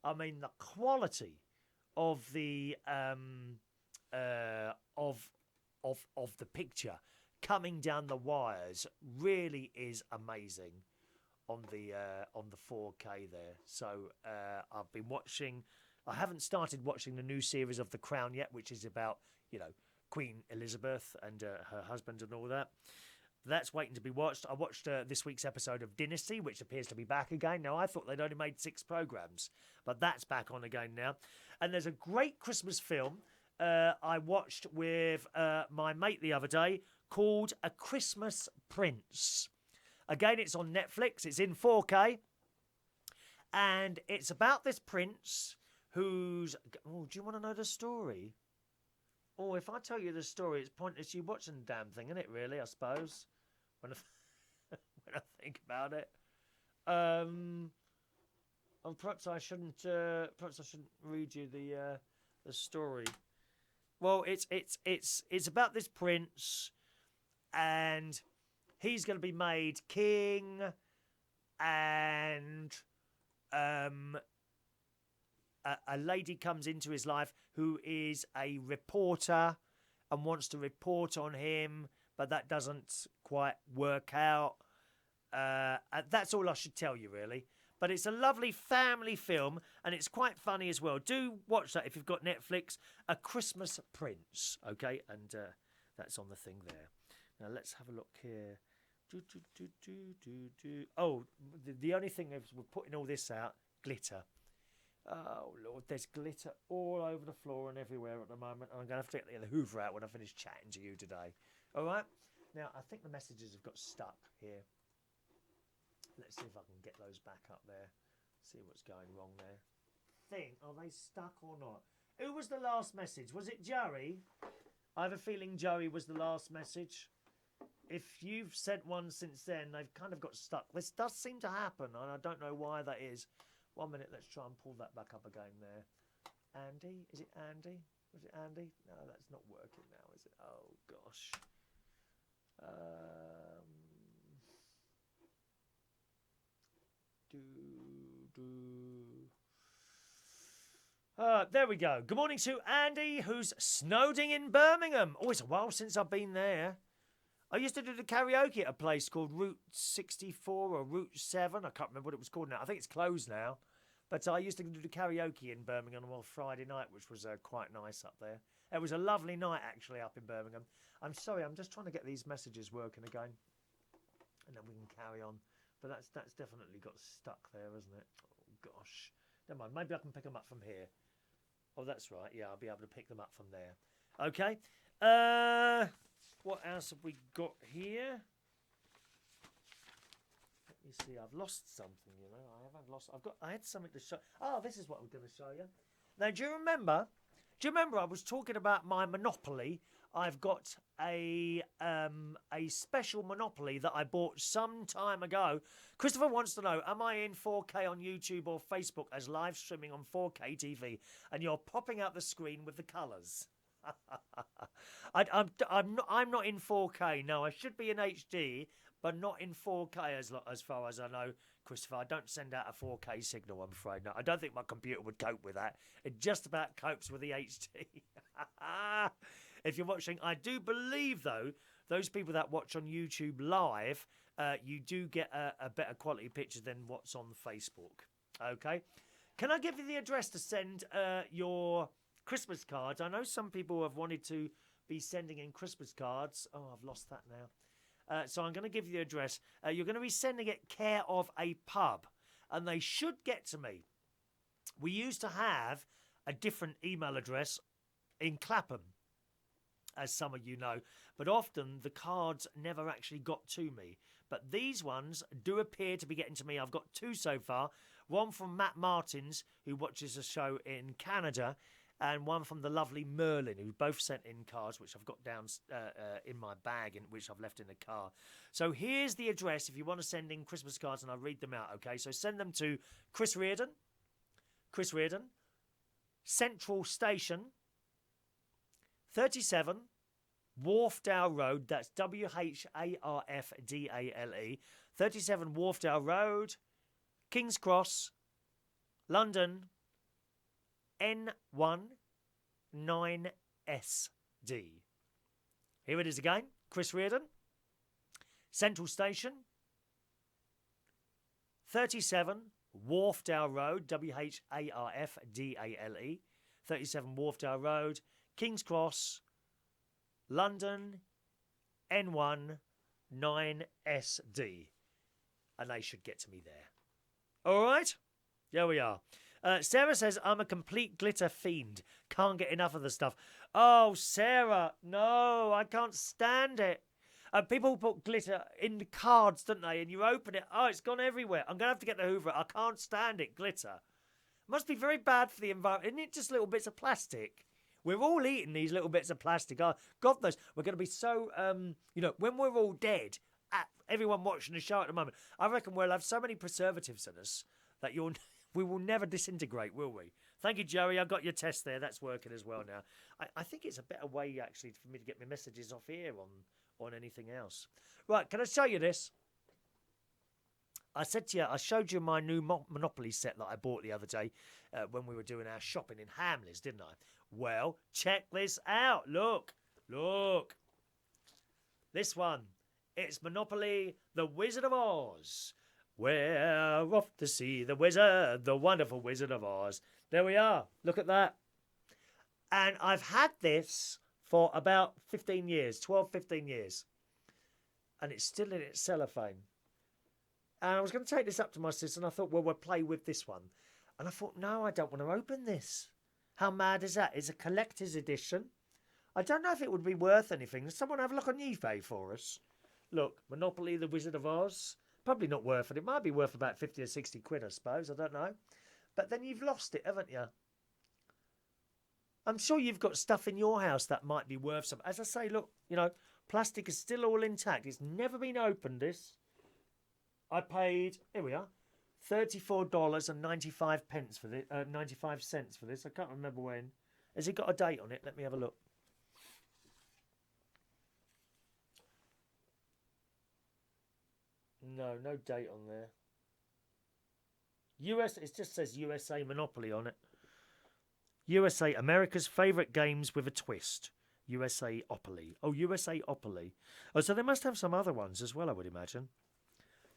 I mean, the quality of the of the picture coming down the wires really is amazing on the 4K there. So I've been watching. I haven't started watching the new series of The Crown yet, which is about, you know, Queen Elizabeth and her husband and all that. That's waiting to be watched. I watched this week's episode of Dynasty, which appears to be back again. Now, I thought they'd only made 6 programmes, but that's back on again now. And there's a great Christmas film I watched with my mate the other day called A Christmas Prince. Again, it's on Netflix. It's in 4K. And it's about this prince who's... Oh, do you want to know the story? Oh, if I tell you the story, it's pointless you watching the damn thing, isn't it, really, I suppose? When I think about it. Perhaps I shouldn't read you the story. Well, it's about this prince, and he's going to be made king, and a lady comes into his life who is a reporter and wants to report on him, but that doesn't quite work out. That's all I should tell you, really. But it's a lovely family film, and it's quite funny as well. Do watch that if you've got Netflix. A Christmas Prince, okay? And that's on the thing there. Now, let's have a look here. Oh, the only thing is we're putting all this out, glitter. Oh, Lord, there's glitter all over the floor and everywhere at the moment. I'm going to have to get the Hoover out when I finish chatting to you today. All right? Now, I think the messages have got stuck here. Let's see if I can get those back up there. See what's going wrong there. Are they stuck or not? Who was the last message? Was it Joey? I have a feeling Joey was the last message. If you've sent one since then, they've kind of got stuck. This does seem to happen, and I don't know why that is. 1 minute, let's try and pull that back up again there. Andy? Is it Andy? Was it Andy? No, that's not working now, is it? Oh, gosh. There we go. Good morning to Andy, who's snowding in Birmingham. Oh, it's a while since I've been there. I used to do the karaoke at a place called Route 64 or Route 7. I can't remember what it was called now. I think it's closed now. But I used to do the karaoke in Birmingham on Friday night, which was quite nice up there. It was a lovely night, actually, up in Birmingham. I'm sorry, I'm just trying to get these messages working again. And then we can carry on. But that's definitely got stuck there, isn't it? Oh, gosh. Never mind. Maybe I can pick them up from here. Oh, that's right. Yeah, I'll be able to pick them up from there. Okay. What else have we got here? Let me see. I've lost something, you know. I had something to show. Oh, this is what I'm going to show you. Now, do you remember I was talking about my Monopoly? I've got a special Monopoly that I bought some time ago. Christopher wants to know, am I in 4K on YouTube or Facebook as live streaming on 4K TV? And you're popping out the screen with the colours. I'm not in 4K. No, I should be in HD, but not in 4K as far as I know, Christopher. I don't send out a 4K signal, I'm afraid. No, I don't think my computer would cope with that. It just about copes with the HD. If you're watching, I do believe, though, those people that watch on YouTube live, you do get a better quality picture than what's on Facebook. Okay? Can I give you the address to send your Christmas cards? I know some people have wanted to be sending in Christmas cards. Oh, I've lost that now. So I'm going to give you the address. You're going to be sending it care of a pub, and they should get to me. We used to have a different email address in Clapham, as some of you know, but often the cards never actually got to me. But these ones do appear to be getting to me. I've got two so far. One from Matt Martins, who watches the show in Canada, and one from the lovely Merlin, who both sent in cards, which I've got down in my bag, which I've left in the car. So here's the address if you want to send in Christmas cards, and I'll read them out, okay? So send them to Chris Reardon, Central Station, 37, Wharfdale Road, that's Wharfdale, 37 Wharfdale Road, King's Cross, London, N1 9SD. Here it is again. Chris Reardon, Central Station, 37 Wharfdale Road, Wharfdale, 37 Wharfdale Road, King's Cross, London, N1 9SD. And they should get to me there. All right? There we are. Sarah says, I'm a complete glitter fiend. Can't get enough of the stuff. Oh, Sarah, no, I can't stand it. People put glitter in the cards, don't they? And you open it, oh, it's gone everywhere. I'm going to have to get the Hoover. I can't stand it, glitter. Must be very bad for the environment. Isn't it just little bits of plastic? We're all eating these little bits of plastic. Oh, God knows, we're going to be so, when we're all dead, everyone watching the show at the moment, I reckon we'll have so many preservatives in us that we will never disintegrate, will we? Thank you, Joey. I got your test there. That's working as well now. I think it's a better way, actually, for me to get my messages off here on anything else. Right, can I show you this? I said to you, I showed you my new Monopoly set that I bought the other day when we were doing our shopping in Hamleys, didn't I? Well, check this out. Look. This one. It's Monopoly, the Wizard of Oz. We're off to see the wizard, the wonderful Wizard of Oz. There we are. Look at that. And I've had this for about 15 years, 12, 15 years. And it's still in its cellophane. And I was going to take this up to my sister, and I thought, well, we'll play with this one. And I thought, no, I don't want to open this. How mad is that? It's a collector's edition. I don't know if it would be worth anything. Does someone have a look on eBay for us? Look, Monopoly, the Wizard of Oz. Probably not worth it. It might be worth about 50 or 60 quid, I suppose. I don't know. But then you've lost it, haven't you? I'm sure you've got stuff in your house that might be worth some. As I say, look, plastic is still all intact. It's never been opened, this. I paid, here we are, $34.95 for this, 95 cents for this. I can't remember when. Has it got a date on it? Let me have a look. No date on there. It just says USA Monopoly on it. USA, America's favourite games with a twist. USA Opoly. Oh, USA Opoly. Oh, so they must have some other ones as well, I would imagine.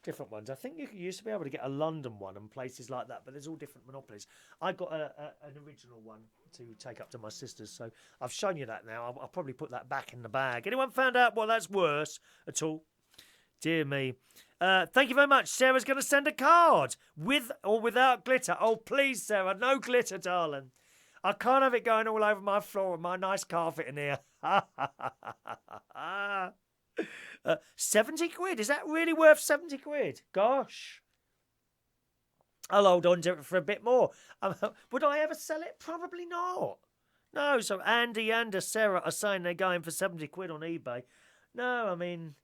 Different ones. I think you used to be able to get a London one and places like that, but there's all different Monopolies. I got an original one to take up to my sister's, so I've shown you that now. I'll probably put that back in the bag. Anyone found out what that's worse at all? Dear me. Thank you very much. Sarah's going to send a card with or without glitter. Oh, please, Sarah, no glitter, darling. I can't have it going all over my floor with my nice carpet in here. 70 quid? Is that really worth 70 quid? Gosh. I'll hold on to it for a bit more. Would I ever sell it? Probably not. No, so Andy and Sarah are saying they're going for 70 quid on eBay. No, I mean,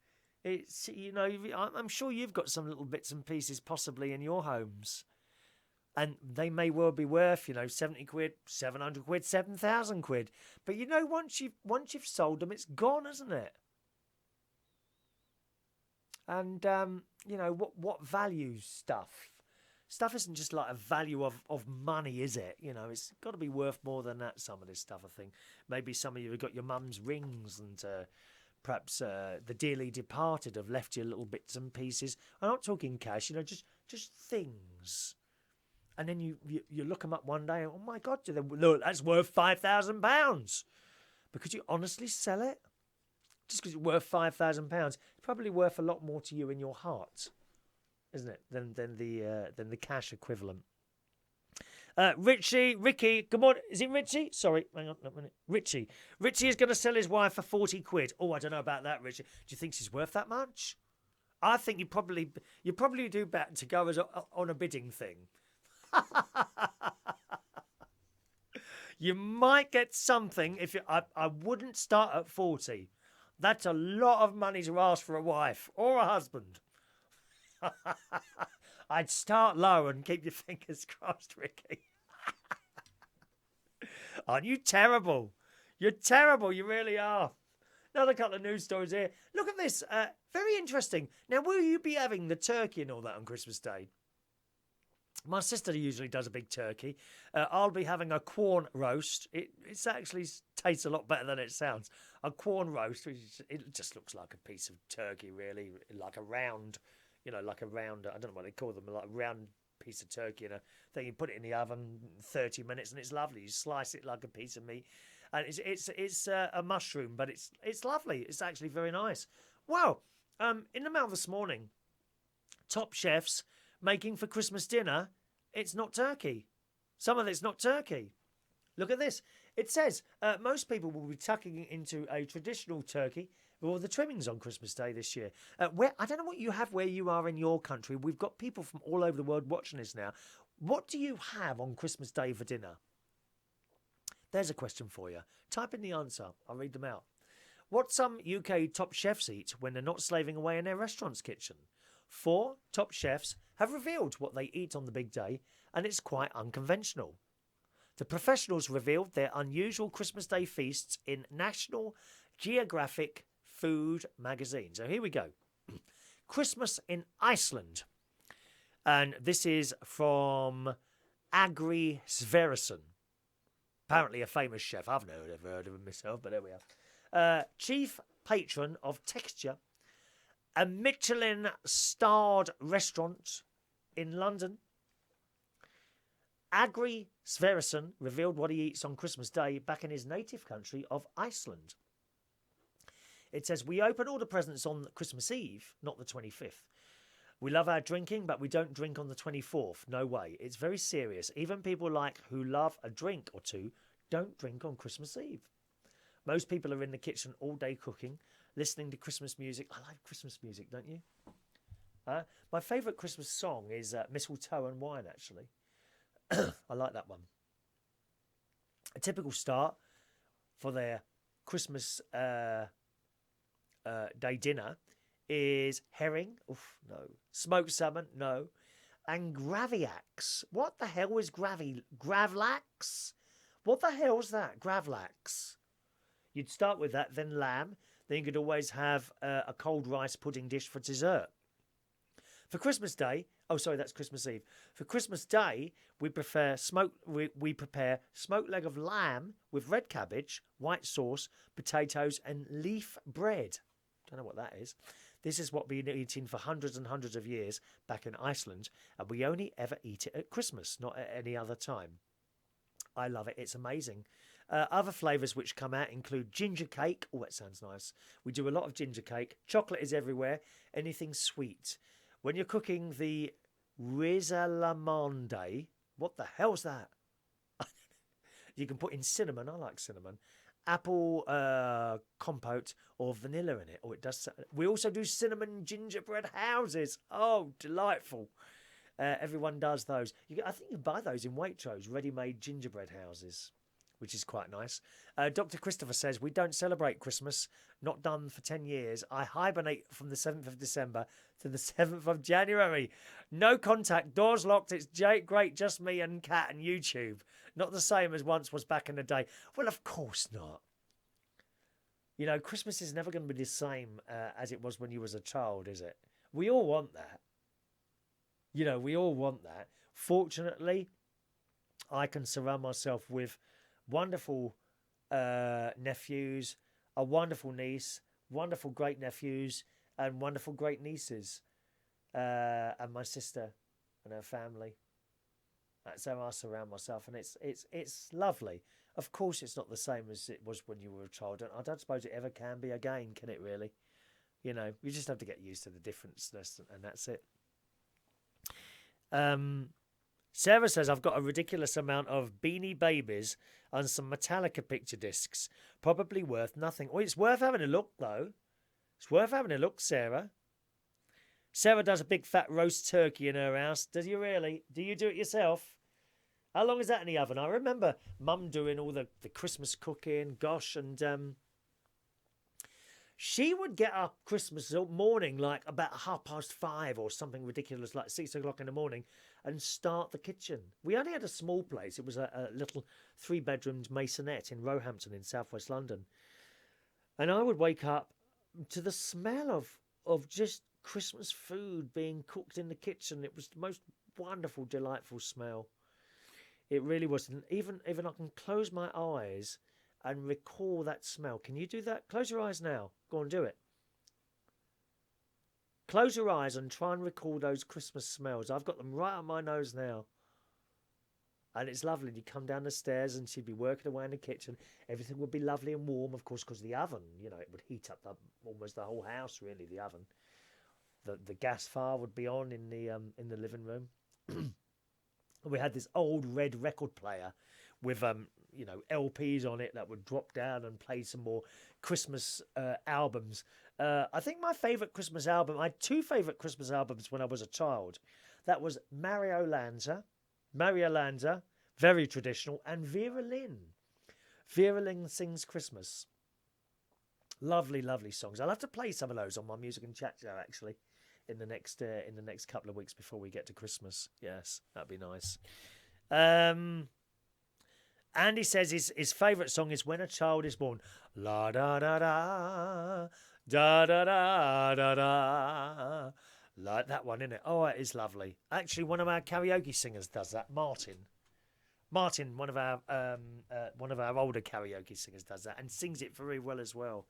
it's, I'm sure you've got some little bits and pieces possibly in your homes. And they may well be worth, 70 quid, 700 quid, 7,000 quid. But once you've sold them, it's gone, isn't it? And what value stuff? Stuff isn't just like a value of money, is it? It's got to be worth more than that. Some of this stuff, I think. Maybe some of you have got your mum's rings, and perhaps the dearly departed have left you little bits and pieces. I'm not talking cash, just things. And then you look them up one day and, oh my God, look, that's worth £5,000. But could you honestly sell it? Just because it's worth £5,000, it's probably worth a lot more to you in your heart, isn't it, than the cash equivalent. Ricky, good morning. Is it Richie? Sorry, hang on a minute. Richie is going to sell his wife for 40 quid. Oh, I don't know about that, Richie. Do you think she's worth that much? I think you probably do better to go on a bidding thing. You might get something if I wouldn't start at 40. That's a lot of money to ask for a wife or a husband. I'd start low and keep your fingers crossed, Ricky. Aren't you terrible? You're terrible, you really are. Another couple of news stories here. Look at this, very interesting. Now, will you be having the turkey and all that on Christmas Day? My sister usually does a big turkey. I'll be having a corn roast. It's actually tastes a lot better than it sounds. A corn roast, it just looks like a piece of turkey, really, like a round, like a round, I don't know what they call them, like a round piece of turkey in a thing. You put it in the oven 30 minutes and it's lovely. You slice it like a piece of meat. And it's a mushroom, but it's lovely. It's actually very nice. Wow. In the mail this morning, top chefs making for Christmas dinner, it's not turkey. Some of it's not turkey. Look at this. It says most people will be tucking into a traditional turkey with all the trimmings on Christmas Day this year. I don't know what you have where you are in your country. We've got people from all over the world watching this now. What do you have on Christmas Day for dinner? There's a question for you. Type in the answer. I'll read them out. What some UK top chefs eat when they're not slaving away in their restaurant's kitchen. 4 top chefs have revealed what they eat on the big day, and it's quite unconventional. The professionals revealed their unusual Christmas Day feasts in National Geographic Food magazine. So here we go. Christmas in Iceland. And this is from Agri Sverrisson. Apparently a famous chef. I've never heard of him myself, but there we are. Chief patron of Texture, a Michelin-starred restaurant in London. Agri Sverrisson revealed what he eats on Christmas Day back in his native country of Iceland. It says, we open all the presents on Christmas Eve, not the 25th. We love our drinking, but we don't drink on the 24th. No way. It's very serious. Even people who love a drink or two don't drink on Christmas Eve. Most people are in the kitchen all day cooking, listening to Christmas music. I like Christmas music, don't you? My favourite Christmas song is Mistletoe and Wine, actually. I like that one. A typical start for their Christmas day dinner is herring. Oof, no. Smoked salmon. No. And graviax. What the hell is gravlax? What the hell's that? Gravlax. You'd start with that, then lamb. Then you could always have a cold rice pudding dish for dessert. For Christmas Day, that's Christmas Eve. For Christmas Day, we prepare smoked leg of lamb with red cabbage, white sauce, potatoes, and leaf bread. Don't know what that is. This is what we've been eating for hundreds and hundreds of years back in Iceland, and we only ever eat it at Christmas, not at any other time. I love it. It's amazing. Other flavours which come out include ginger cake. Oh, that sounds nice. We do a lot of ginger cake. Chocolate is everywhere. Anything sweet. When you're cooking the risalamande, what the hell's that? You can put in cinnamon. I like cinnamon. Apple compote or vanilla in it. Oh, it does. We also do cinnamon gingerbread houses. Oh, delightful. Everyone does those. I think you can buy those in Waitrose, ready-made gingerbread houses, which is quite nice. Dr. Christopher says, we don't celebrate Christmas. Not done for 10 years. I hibernate from the 7th of December to the 7th of January. No contact. Doors locked. It's great. Just me and Cat and YouTube. Not the same as once was back in the day. Well, of course not. You know, Christmas is never going to be the same as it was when you was a child, is it? We all want that. You know, we all want that. Fortunately, I can surround myself with wonderful nephews, a wonderful niece, wonderful great nephews, and wonderful great nieces, and my sister and her family. That's how I surround myself, and it's lovely. Of course, it's not the same as it was when you were a child. I don't suppose it ever can be again, can it? Really? You know, you just have to get used to the differenceness, and that's it. Sarah says, I've got a ridiculous amount of Beanie Babies and some Metallica picture discs. Probably worth nothing. Oh, it's worth having a look, though. It's worth having a look, Sarah. Sarah does a big fat roast turkey in her house. Does you really? Do you do it yourself? How long is that in the oven? I remember Mum doing all the Christmas cooking. Gosh, and she would get up Christmas morning like about 5:30 or something ridiculous, like 6 o'clock in the morning, and start the kitchen. We only had a small place. It was a little 3-bedroomed masonette in Roehampton in southwest London. And I would wake up to the smell of just Christmas food being cooked in the kitchen. It was the most wonderful, delightful smell. It really was. And even I can close my eyes and recall that smell. Can you do that? Close your eyes now. Go on, do it. Close your eyes and try and recall those Christmas smells. I've got them right on my nose now. And it's lovely. You come down the stairs and she'd be working away in the kitchen. Everything would be lovely and warm, of course, because the oven, you know, it would heat up almost the whole house, really, the oven. The gas fire would be on in the living room. We had this old red record player with LPs on it that would drop down and play some more Christmas albums. I think my favourite Christmas album, I had 2 favourite Christmas albums when I was a child. That was Mario Lanza, very traditional, and Vera Lynn. Vera Lynn Sings Christmas. Lovely, lovely songs. I'll have to play some of those on my Music and Chat show, actually, in the next couple of weeks before we get to Christmas. Yes, that'd be nice. Andy says his favourite song is When a Child is Born. La da da da, da da da da da, Like that one, innit? Oh, it is lovely. Actually, one of our karaoke singers does that. Martin, one of our older karaoke singers does that and sings it very well as well.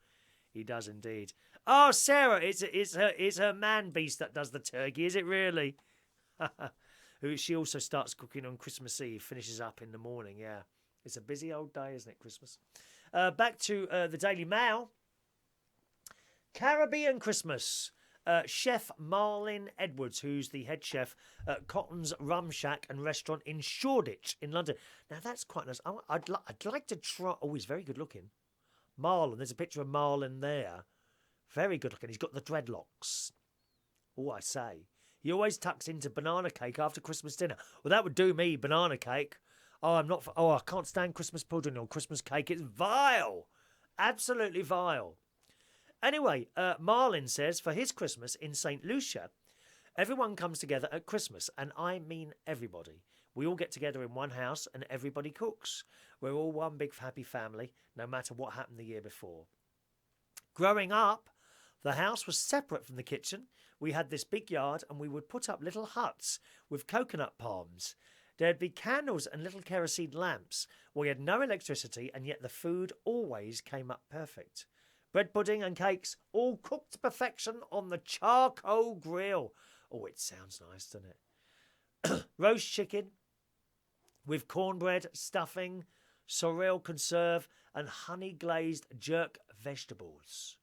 He does indeed. Oh, Sarah, it's her man beast that does the turkey, is it really? Who she also starts cooking on Christmas Eve, finishes up in the morning. Yeah, it's a busy old day, isn't it? Christmas. Back to the Daily Mail. Caribbean Christmas. Chef Marlin Edwards, who's the head chef at Cotton's Rum Shack and Restaurant in Shoreditch in London. Now, that's quite nice. I'd like to try... Oh, he's very good looking. Marlin, there's a picture of Marlin there. Very good looking. He's got the dreadlocks. Oh, I say. He always tucks into banana cake after Christmas dinner. Well, that would do me, banana cake. Oh, I can't stand Christmas pudding or Christmas cake. It's vile. Absolutely vile. Anyway, Marlin says for his Christmas in St. Lucia, everyone comes together at Christmas, and I mean everybody. We all get together in one house and everybody cooks. We're all one big happy family, no matter what happened the year before. Growing up, the house was separate from the kitchen. We had this big yard and we would put up little huts with coconut palms. There'd be candles and little kerosene lamps. We had no electricity, and yet the food always came up perfect. Bread pudding and cakes, all cooked to perfection on the charcoal grill. Oh, it sounds nice, doesn't it? Roast chicken with cornbread, stuffing, sorrel conserve, and honey-glazed jerk vegetables.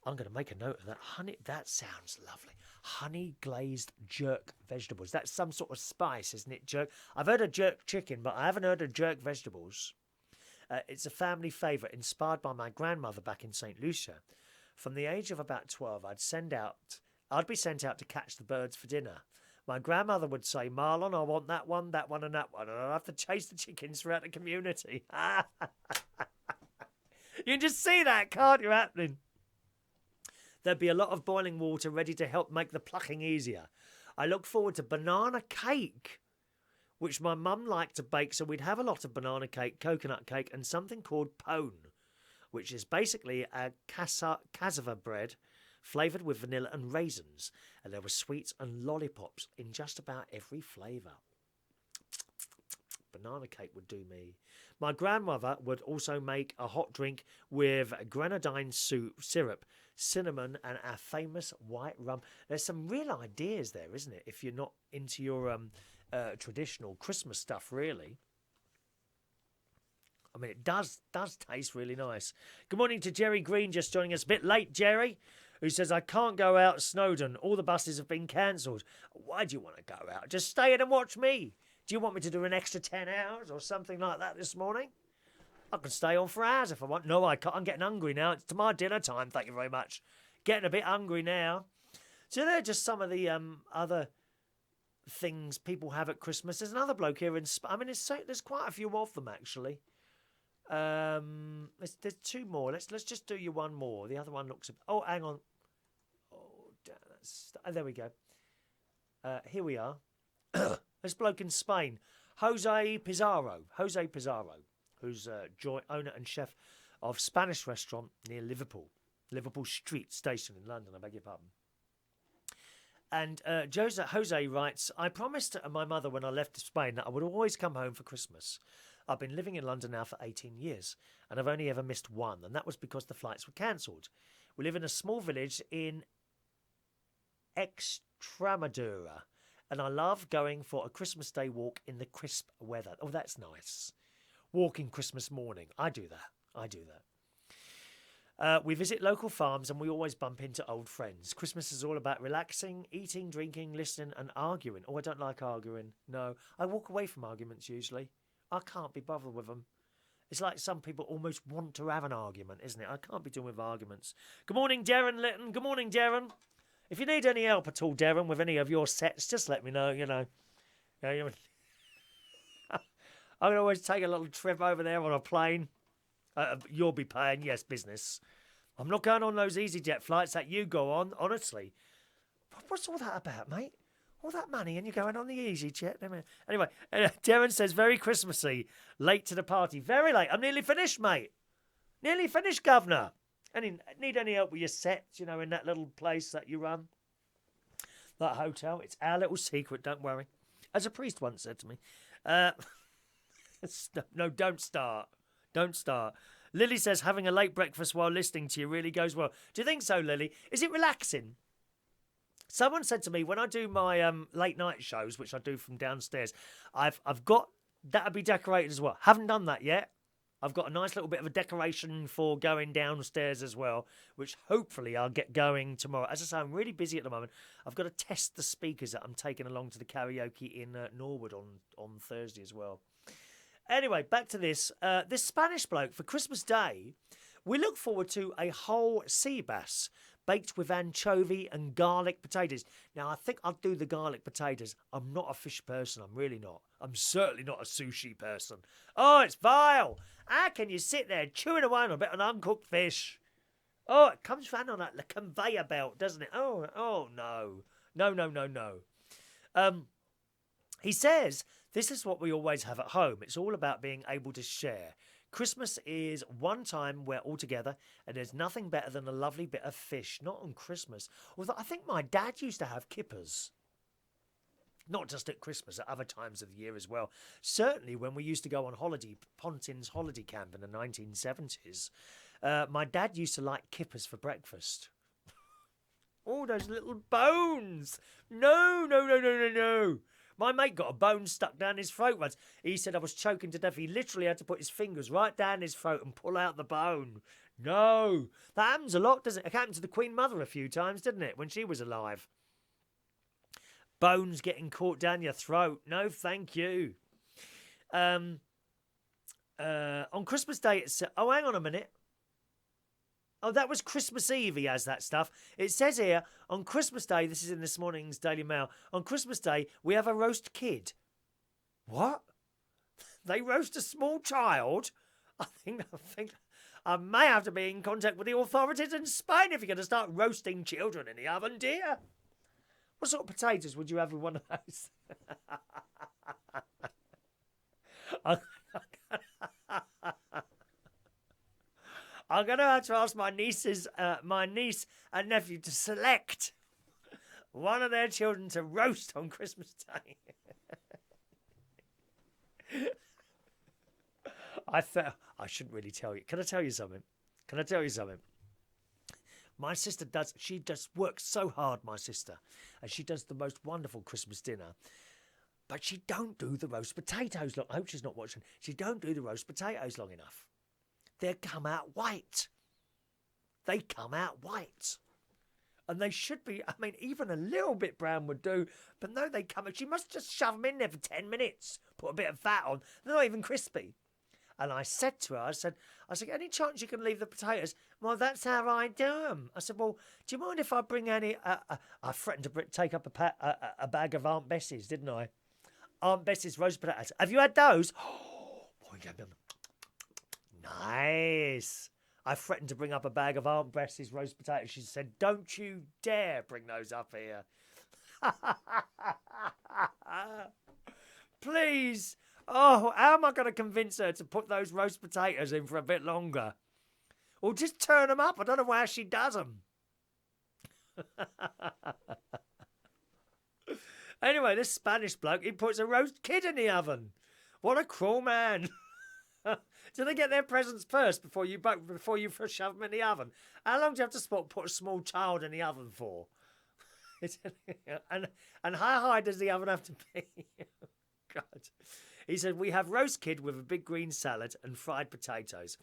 I'm going to make a note of that. That sounds lovely. Honey-glazed jerk vegetables. That's some sort of spice, isn't it? Jerk. I've heard of jerk chicken, but I haven't heard of jerk vegetables. It's a family favourite inspired by my grandmother back in St. Lucia. From the age of about 12, I'd be sent out to catch the birds for dinner. My grandmother would say, Marlon, I want that one, and that one, and I'd have to chase the chickens throughout the community. You can just see that, can't you, happening? There'd be a lot of boiling water ready to help make the plucking easier. I look forward to banana cake, which my mum liked to bake, so we'd have a lot of banana cake, coconut cake, and something called pone, which is basically a cassava bread flavoured with vanilla and raisins, and there were sweets and lollipops in just about every flavour. Banana cake would do me. My grandmother would also make a hot drink with grenadine syrup, cinnamon, and our famous white rum. There's some real ideas there, isn't it, if you're not into your traditional Christmas stuff, really. I mean, it does taste really nice. Good morning to Jerry Green, just joining us a bit late, Jerry, who says, I can't go out Snowdon. All the buses have been cancelled. Why do you want to go out? Just stay in and watch me. Do you want me to do an extra 10 hours or something like that this morning? I can stay on for hours if I want. No, I can't. I'm getting hungry now. It's my dinner time, thank you very much. Getting a bit hungry now. So they're just some of the other things people have at Christmas. There's another bloke here in I mean, there's quite a few of them, actually. There's two more. Let's just do you one more. The other one looks... Oh, hang on. Oh, there we go. Here we are. This bloke in Spain, Jose Pizarro, who's owner and chef of Spanish restaurant near Liverpool Street Station in London, I beg your pardon. And Jose writes, I promised my mother when I left Spain that I would always come home for Christmas. I've been living in London now for 18 years, and I've only ever missed one, and that was because the flights were cancelled. We live in a small village in Extremadura, and I love going for a Christmas Day walk in the crisp weather. Oh, that's nice. Walking Christmas morning. I do that. We visit local farms and we always bump into old friends. Christmas is all about relaxing, eating, drinking, listening and arguing. Oh, I don't like arguing. No, I walk away from arguments usually. I can't be bothered with them. It's like some people almost want to have an argument, isn't it? I can't be doing with arguments. Good morning, Darren Litton. Good morning, Darren. If you need any help at all, Darren, with any of your sets, just let me know, you know. I can always take a little trip over there on a plane. You'll be paying, yes, business. I'm not going on those EasyJet flights that you go on, honestly. What's all that about, mate? All that money and you're going on the EasyJet? Anyway, Darren says, very Christmassy. Late to the party. Very late. I'm nearly finished, mate. Nearly finished, governor. Need any help with your sets, in that little place that you run? That hotel. It's our little secret, don't worry. As a priest once said to me. No, don't start. Don't start. Lily says having a late breakfast while listening to you really goes well. Do you think so, Lily? Is it relaxing? Someone said to me when I do my late night shows, which I do from downstairs, I've got that'll be decorated as well. Haven't done that yet. I've got a nice little bit of a decoration for going downstairs as well, which hopefully I'll get going tomorrow. As I say, I'm really busy at the moment. I've got to test the speakers that I'm taking along to the karaoke in Norwood on Thursday as well. Anyway, back to this. This Spanish bloke, for Christmas Day, we look forward to a whole sea bass baked with anchovy and garlic potatoes. Now, I think I'll do the garlic potatoes. I'm not a fish person. I'm really not. I'm certainly not a sushi person. Oh, it's vile. How can you sit there chewing away on a bit of uncooked fish? Oh, it comes round on that conveyor belt, doesn't it? Oh, no. No. He says, this is what we always have at home. It's all about being able to share. Christmas is one time we're all together, and there's nothing better than a lovely bit of fish. Not on Christmas. Although I think my dad used to have kippers. Not just at Christmas, at other times of the year as well. Certainly when we used to go on holiday, Pontin's holiday camp in the 1970s, my dad used to like kippers for breakfast. Oh, those little bones. No. My mate got a bone stuck down his throat once. He said I was choking to death. He literally had to put his fingers right down his throat and pull out the bone. No. That happens a lot, doesn't it? It happened to the Queen Mother a few times, didn't it, when she was alive? Bones getting caught down your throat. No, thank you. On Christmas Day, it's... Oh, hang on a minute. Oh, that was Christmas Eve, he has that stuff. It says here, on Christmas Day, this is in this morning's Daily Mail, on Christmas Day, we have a roast kid. What? They roast a small child? I think I may have to be in contact with the authorities in Spain if you're going to start roasting children in the oven, dear. What sort of potatoes would you have with one of those? I'm going to have to ask my niece and nephew to select one of their children to roast on Christmas Day. I shouldn't really tell you. Can I tell you something? My sister she does work so hard, my sister, and she does the most wonderful Christmas dinner. But she don't do the roast potatoes long. I hope she's not watching. She don't do the roast potatoes long enough. They come out white. And they should be, even a little bit brown would do. But no, she must just shove them in there for 10 minutes. Put a bit of fat on. They're not even crispy. And I said to her, I said, any chance you can leave the potatoes? Well, that's how I do them. I said, well, do you mind if I bring any... I threatened to take up a bag of Aunt Bessie's, didn't I? Aunt Bessie's roast potatoes. Have you had those? Oh, boy, nice. I threatened to bring up a bag of Aunt Bessie's roast potatoes. She said, don't you dare bring those up here. Please. Oh, how am I going to convince her to put those roast potatoes in for a bit longer? Or just turn them up. I don't know how she does them. Anyway, this Spanish bloke, he puts a roast kid in the oven. What a cruel man. Do they get their presents first before you shove them in the oven? How long do you have to put a small child in the oven for? and how high does the oven have to be? God. He said, we have roast kid with a big green salad and fried potatoes.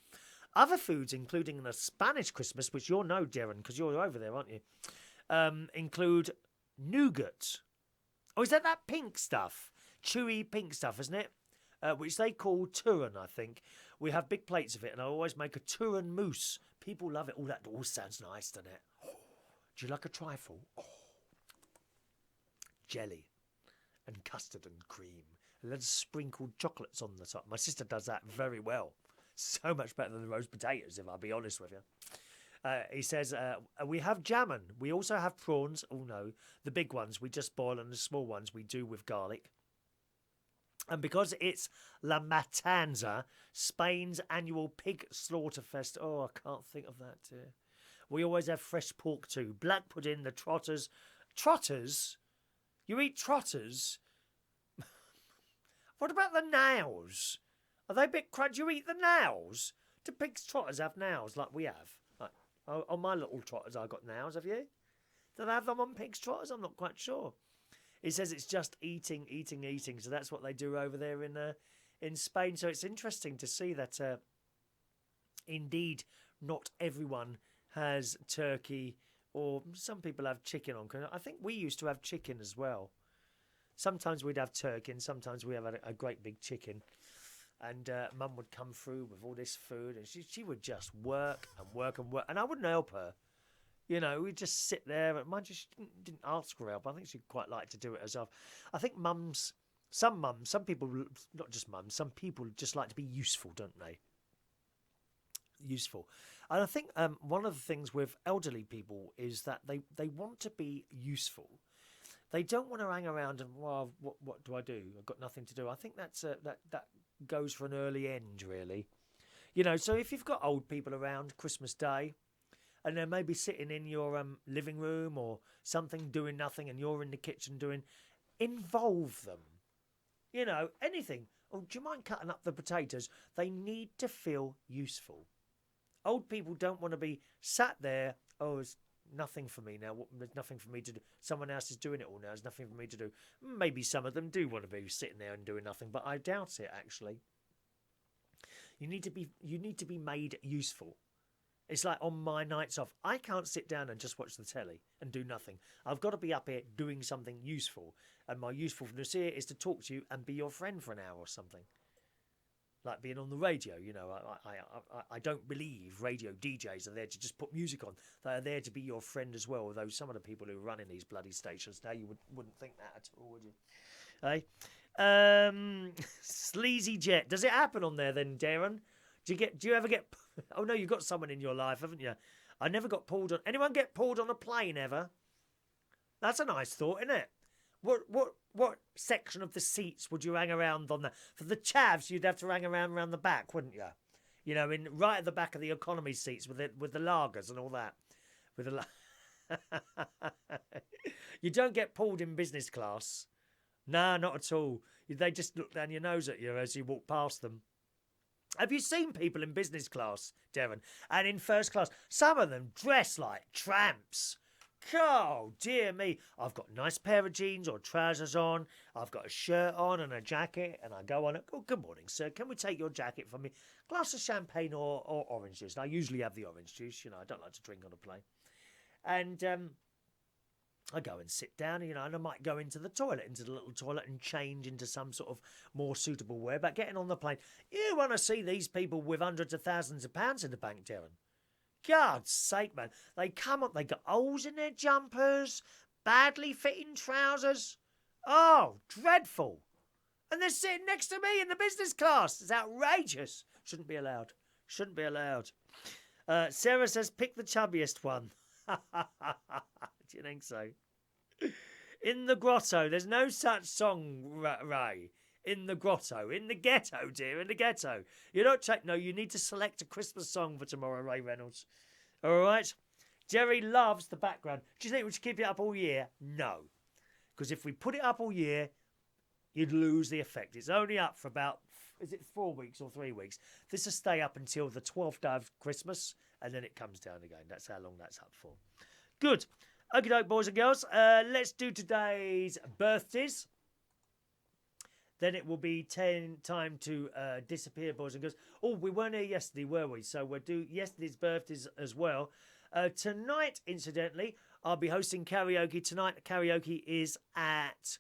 Other foods, including a Spanish Christmas, which you'll know, Darren, because you're over there, aren't you? Include nougat. Oh, is that pink stuff? Chewy pink stuff, isn't it? Which they call turin, I think. We have big plates of it, and I always make a turin mousse. People love it. Oh, that all sounds nice, doesn't it? Oh, do you like a trifle? Oh. Jelly and custard and cream. And then sprinkled chocolates on the top. My sister does that very well. So much better than the roast potatoes, if I'll be honest with you. He says, we have jamon. We also have prawns. Oh, no. The big ones we just boil, and the small ones we do with garlic. And because it's La Matanza, Spain's annual pig slaughter fest. Oh, I can't think of that, dear. We always have fresh pork too. Black pudding, the trotters. Trotters? You eat trotters? What about the nails? Are they a bit crunchy? You eat the nails? Do pigs' trotters have nails like we have? Like, on my little trotters, I got nails. Have you? Do they have them on pigs' trotters? I'm not quite sure. He says it's just eating. So that's what they do over there in Spain. So it's interesting to see that indeed not everyone has turkey, or some people have chicken on. I think we used to have chicken as well. Sometimes we'd have turkey and sometimes we have a great big chicken. And Mum would come through with all this food and she would just work. And I wouldn't help her. You know, we'd just sit there. And mind you, she didn't ask for help. I think she'd quite like to do it herself. I think some people, not just mums, some people just like to be useful, don't they? Useful. And I think one of the things with elderly people is that they want to be useful. They don't want to hang around and, well, what do I do? I've got nothing to do. I think that goes for an early end, really. You know, so if you've got old people around Christmas Day, and they're maybe sitting in your living room or something doing nothing and you're in the kitchen involve them. You know, anything. Oh, do you mind cutting up the potatoes? They need to feel useful. Old people don't want to be sat there, oh, it's nothing for me now. There's nothing for me to do. Someone else is doing it all now. There's nothing for me to do. Maybe some of them do want to be sitting there and doing nothing, but I doubt it, actually. You need to be made useful. It's like on my nights off, I can't sit down and just watch the telly and do nothing. I've got to be up here doing something useful. And my usefulness here is to talk to you and be your friend for an hour or something. Like being on the radio, you know. I don't believe radio DJs are there to just put music on. They are there to be your friend as well, although some of the people who are running these bloody stations now, you wouldn't think that at all, would you? Hey? Sleazy Jet. Does it happen on there then, Darren? Do you ever get... Oh, no, you've got someone in your life, haven't you? I never got pulled on... Anyone get pulled on a plane ever? That's a nice thought, isn't it? What section of the seats would you hang around on? For the chavs, you'd have to hang around the back, wouldn't you? You know, right at the back of the economy seats with the lagers and all that. You don't get pulled in business class. No, not at all. They just look down your nose at you as you walk past them. Have you seen people in business class, Darren? And in first class, some of them dress like tramps. Oh, dear me. I've got a nice pair of jeans or trousers on. I've got a shirt on and a jacket. And I go on. Oh, good morning, sir. Can we take your jacket from me? Glass of champagne or orange juice. And I usually have the orange juice. You know, I don't like to drink on a plane. And I go and sit down, you know, and I might go into the little toilet and change into some sort of more suitable wear. But getting on the plane, you want to see these people with hundreds of thousands of pounds in the bank, Darren. God's sake, man. They come up, they got holes in their jumpers, badly fitting trousers. Oh, dreadful. And they're sitting next to me in the business class. It's outrageous. Shouldn't be allowed. Shouldn't be allowed. Sarah says, pick the chubbiest one. Do you think so? In the grotto. There's no such song, Ray. In the grotto. In the ghetto, dear. In the ghetto. You don't check. No, you need to select a Christmas song for tomorrow, Ray Reynolds. All right? Jerry loves the background. Do you think we should keep it up all year? No. Because if we put it up all year, you'd lose the effect. It's only up for about, is it 4 weeks or 3 weeks? This will stay up until the 12th day of Christmas, and then it comes down again. That's how long that's up for. Good. Okie doke, boys and girls. Let's do today's birthdays. Then it will be time to disappear, boys and girls. Oh, we weren't here yesterday, were we? So we'll do yesterday's birthdays as well. Tonight, incidentally, I'll be hosting karaoke. Tonight, karaoke is at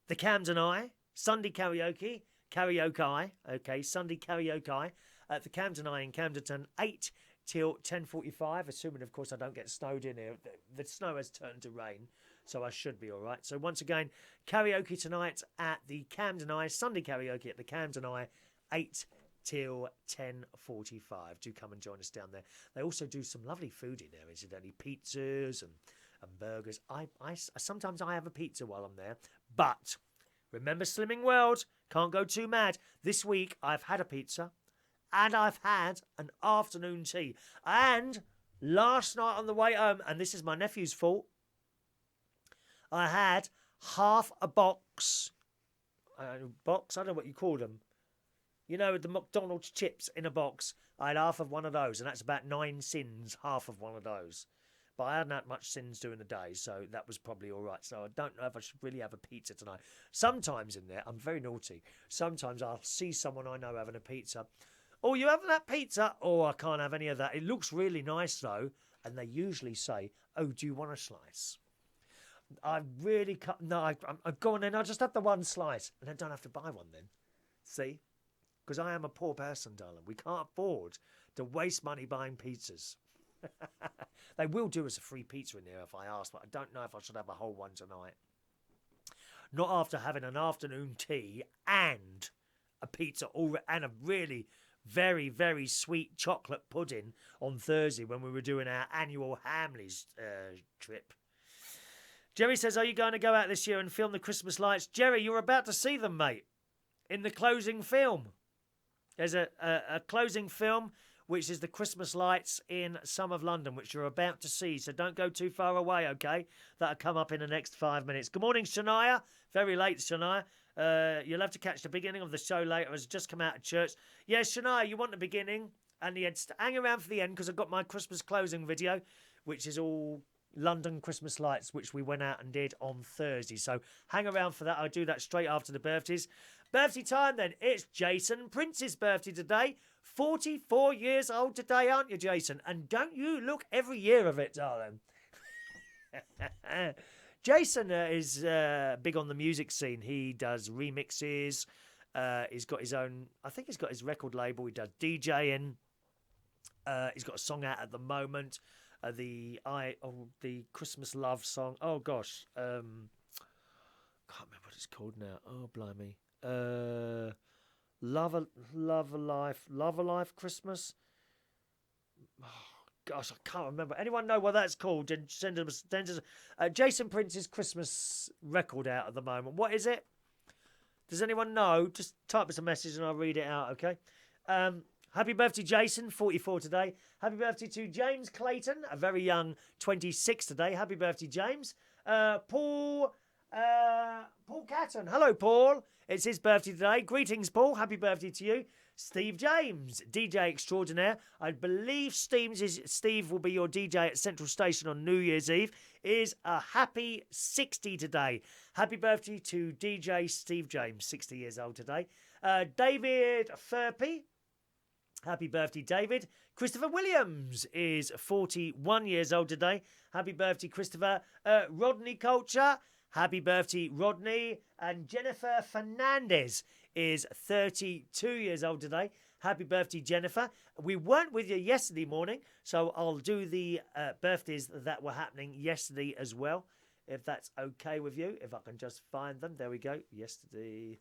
the Camden Eye. Sunday karaoke. Okay, Sunday karaoke at the Camden Eye in Camden, 8 till 10:45. Assuming, of course, I don't get snowed in here. The snow has turned to rain, so I should be all right. So once again, karaoke tonight at the Camden Eye. Sunday karaoke at the Camden Eye, 8 till 10:45. Do come and join us down there. They also do some lovely food in there, incidentally. Pizzas and burgers. Sometimes I have a pizza while I'm there, but Remember Slimming World? Can't go too mad. This week I've had a pizza and I've had an afternoon tea. And last night on the way home, and this is my nephew's fault, I had half a box. I don't know what you call them. You know, the McDonald's chips in a box. I had half of one of those, and that's about 9 sins, half of one of those. But I hadn't had much sins during the day, so that was probably all right. So I don't know if I should really have a pizza tonight. Sometimes in there, I'm very naughty. Sometimes I'll see someone I know having a pizza. Oh, you having that pizza? Oh, I can't have any of that. It looks really nice, though. And they usually say, oh, do you want a slice? I really can't. No, I go on then. I'll just have the one slice. And I don't have to buy one then. See? Because I am a poor person, darling. We can't afford to waste money buying pizzas. They will do us a free pizza in there if I ask, but I don't know if I should have a whole one tonight. Not after having an afternoon tea and a pizza and a really very, very sweet chocolate pudding on Thursday when we were doing our annual Hamleys trip. Jerry says, are you going to go out this year and film the Christmas lights? Jerry, you're about to see them, mate, in the closing film. There's a closing film, which is the Christmas lights in some of London, which you're about to see. So don't go too far away, okay? That'll come up in the next 5 minutes. Good morning, Shania. Very late, Shania. You'll have to catch the beginning of the show later as I just come out of church. Yeah, Shania, you want the beginning and the end. Hang around for the end because I've got my Christmas closing video, which is all London Christmas lights, which we went out and did on Thursday. So hang around for that. I'll do that straight after the birthdays. Birthday time then. It's Jason Prince's birthday today. 44 years old today, aren't you, Jason? And don't you look every year of it, darling. Jason is big on the music scene. He does remixes. He's got his own, I think he's got his record label. He does DJing. He's got a song out at the moment. The Christmas love song. Oh, gosh. Can't remember what it's called now. Oh, blimey. Love a Life Christmas. Oh, gosh, I can't remember. Anyone know what that's called? Send us Jason Prince's Christmas record out at the moment. What is it? Does anyone know? Just type us a message and I'll read it out, okay? Happy birthday, Jason, 44 today. Happy birthday to James Clayton, a very young 26 today. Happy birthday, James. Paul Catton. Hello, Paul. It's his birthday today. Greetings, Paul. Happy birthday to you. Steve James, DJ extraordinaire. I believe Steve will be your DJ at Central Station on New Year's Eve. Is a happy 60 today. Happy birthday to DJ Steve James, 60 years old today. David Furpy. Happy birthday, David. Christopher Williams is 41 years old today. Happy birthday, Christopher. Rodney Culture. Happy birthday, Rodney. And Jennifer Fernandez is 32 years old today. Happy birthday, Jennifer. We weren't with you yesterday morning, so I'll do the birthdays that were happening yesterday as well, if that's okay with you. If I can just find them. There we go. Yesterday.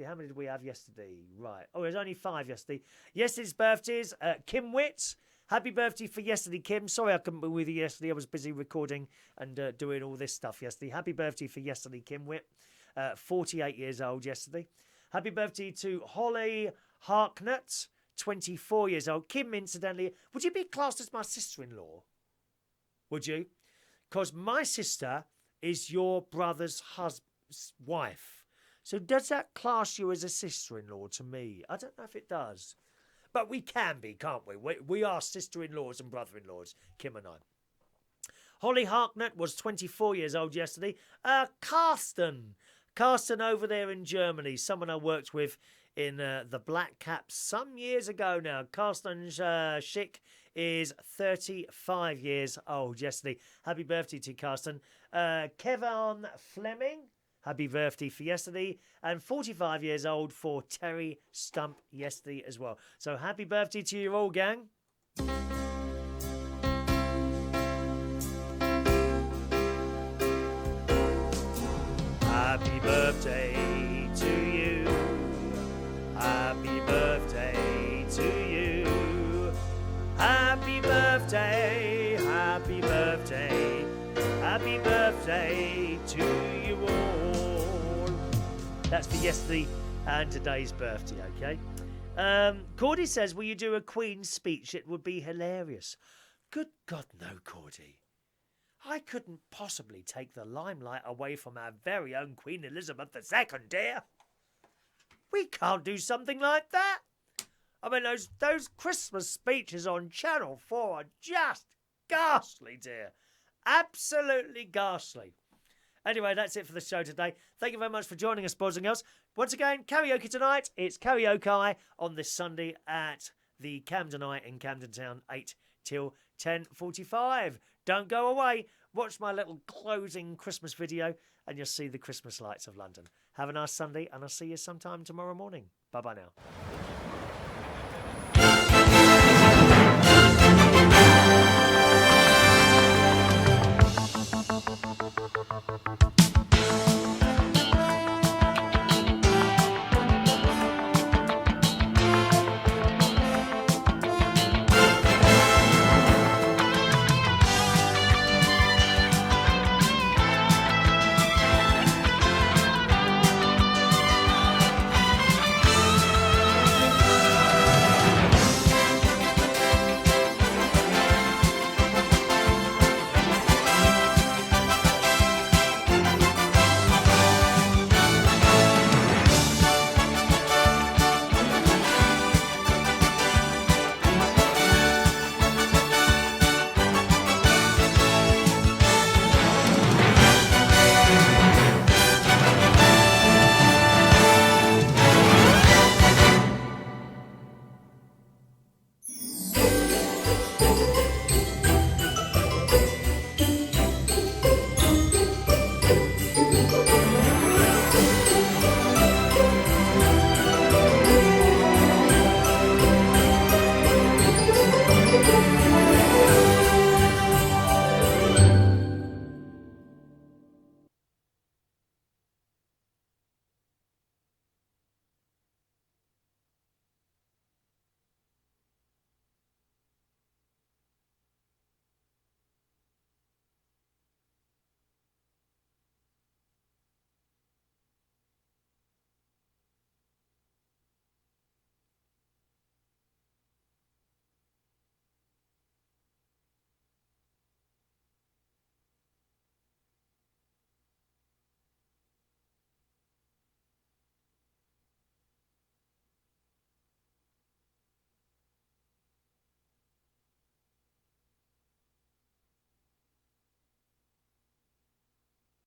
How many did we have yesterday? Right. Oh, there's only 5 yesterday. Yesterday's birthdays. Kim Witt. Happy birthday for yesterday, Kim. Sorry I couldn't be with you yesterday. I was busy recording and doing all this stuff yesterday. Happy birthday for yesterday, Kim Witt. 48 years old yesterday. Happy birthday to Holly Harknett, 24 years old. Kim, incidentally, would you be classed as my sister-in-law? Would you? Because my sister is your brother's wife. So does that class you as a sister-in-law to me? I don't know if it does. But we can be, can't we? We are sister-in-laws and brother-in-laws, Kim and I. Holly Harknett was 24 years old yesterday. Carsten over there in Germany, someone I worked with in the Black Caps some years ago now. Carsten Schick is 35 years old yesterday. Happy birthday to Carsten. Kevan Fleming. Happy birthday for yesterday. And 45 years old for Terry Stump yesterday as well. So happy birthday to you all, gang. Happy birthday to you. Happy birthday to you. Happy birthday, happy birthday, happy birthday to you all. That's for yesterday and today's birthday, okay? Cordy says, will you do a Queen's speech? It would be hilarious. Good God, no, Cordy. I couldn't possibly take the limelight away from our very own Queen Elizabeth II, dear. We can't do something like that. I mean, those Christmas speeches on Channel 4 are just ghastly, dear. Absolutely ghastly. Anyway, that's it for the show today. Thank you very much for joining us, boys and girls. Once again, karaoke tonight. It's Karaoke on this Sunday at the Camden Eye in Camden Town, 8 till 10:45. Don't go away. Watch my little closing Christmas video and you'll see the Christmas lights of London. Have a nice Sunday and I'll see you sometime tomorrow morning. Bye-bye now.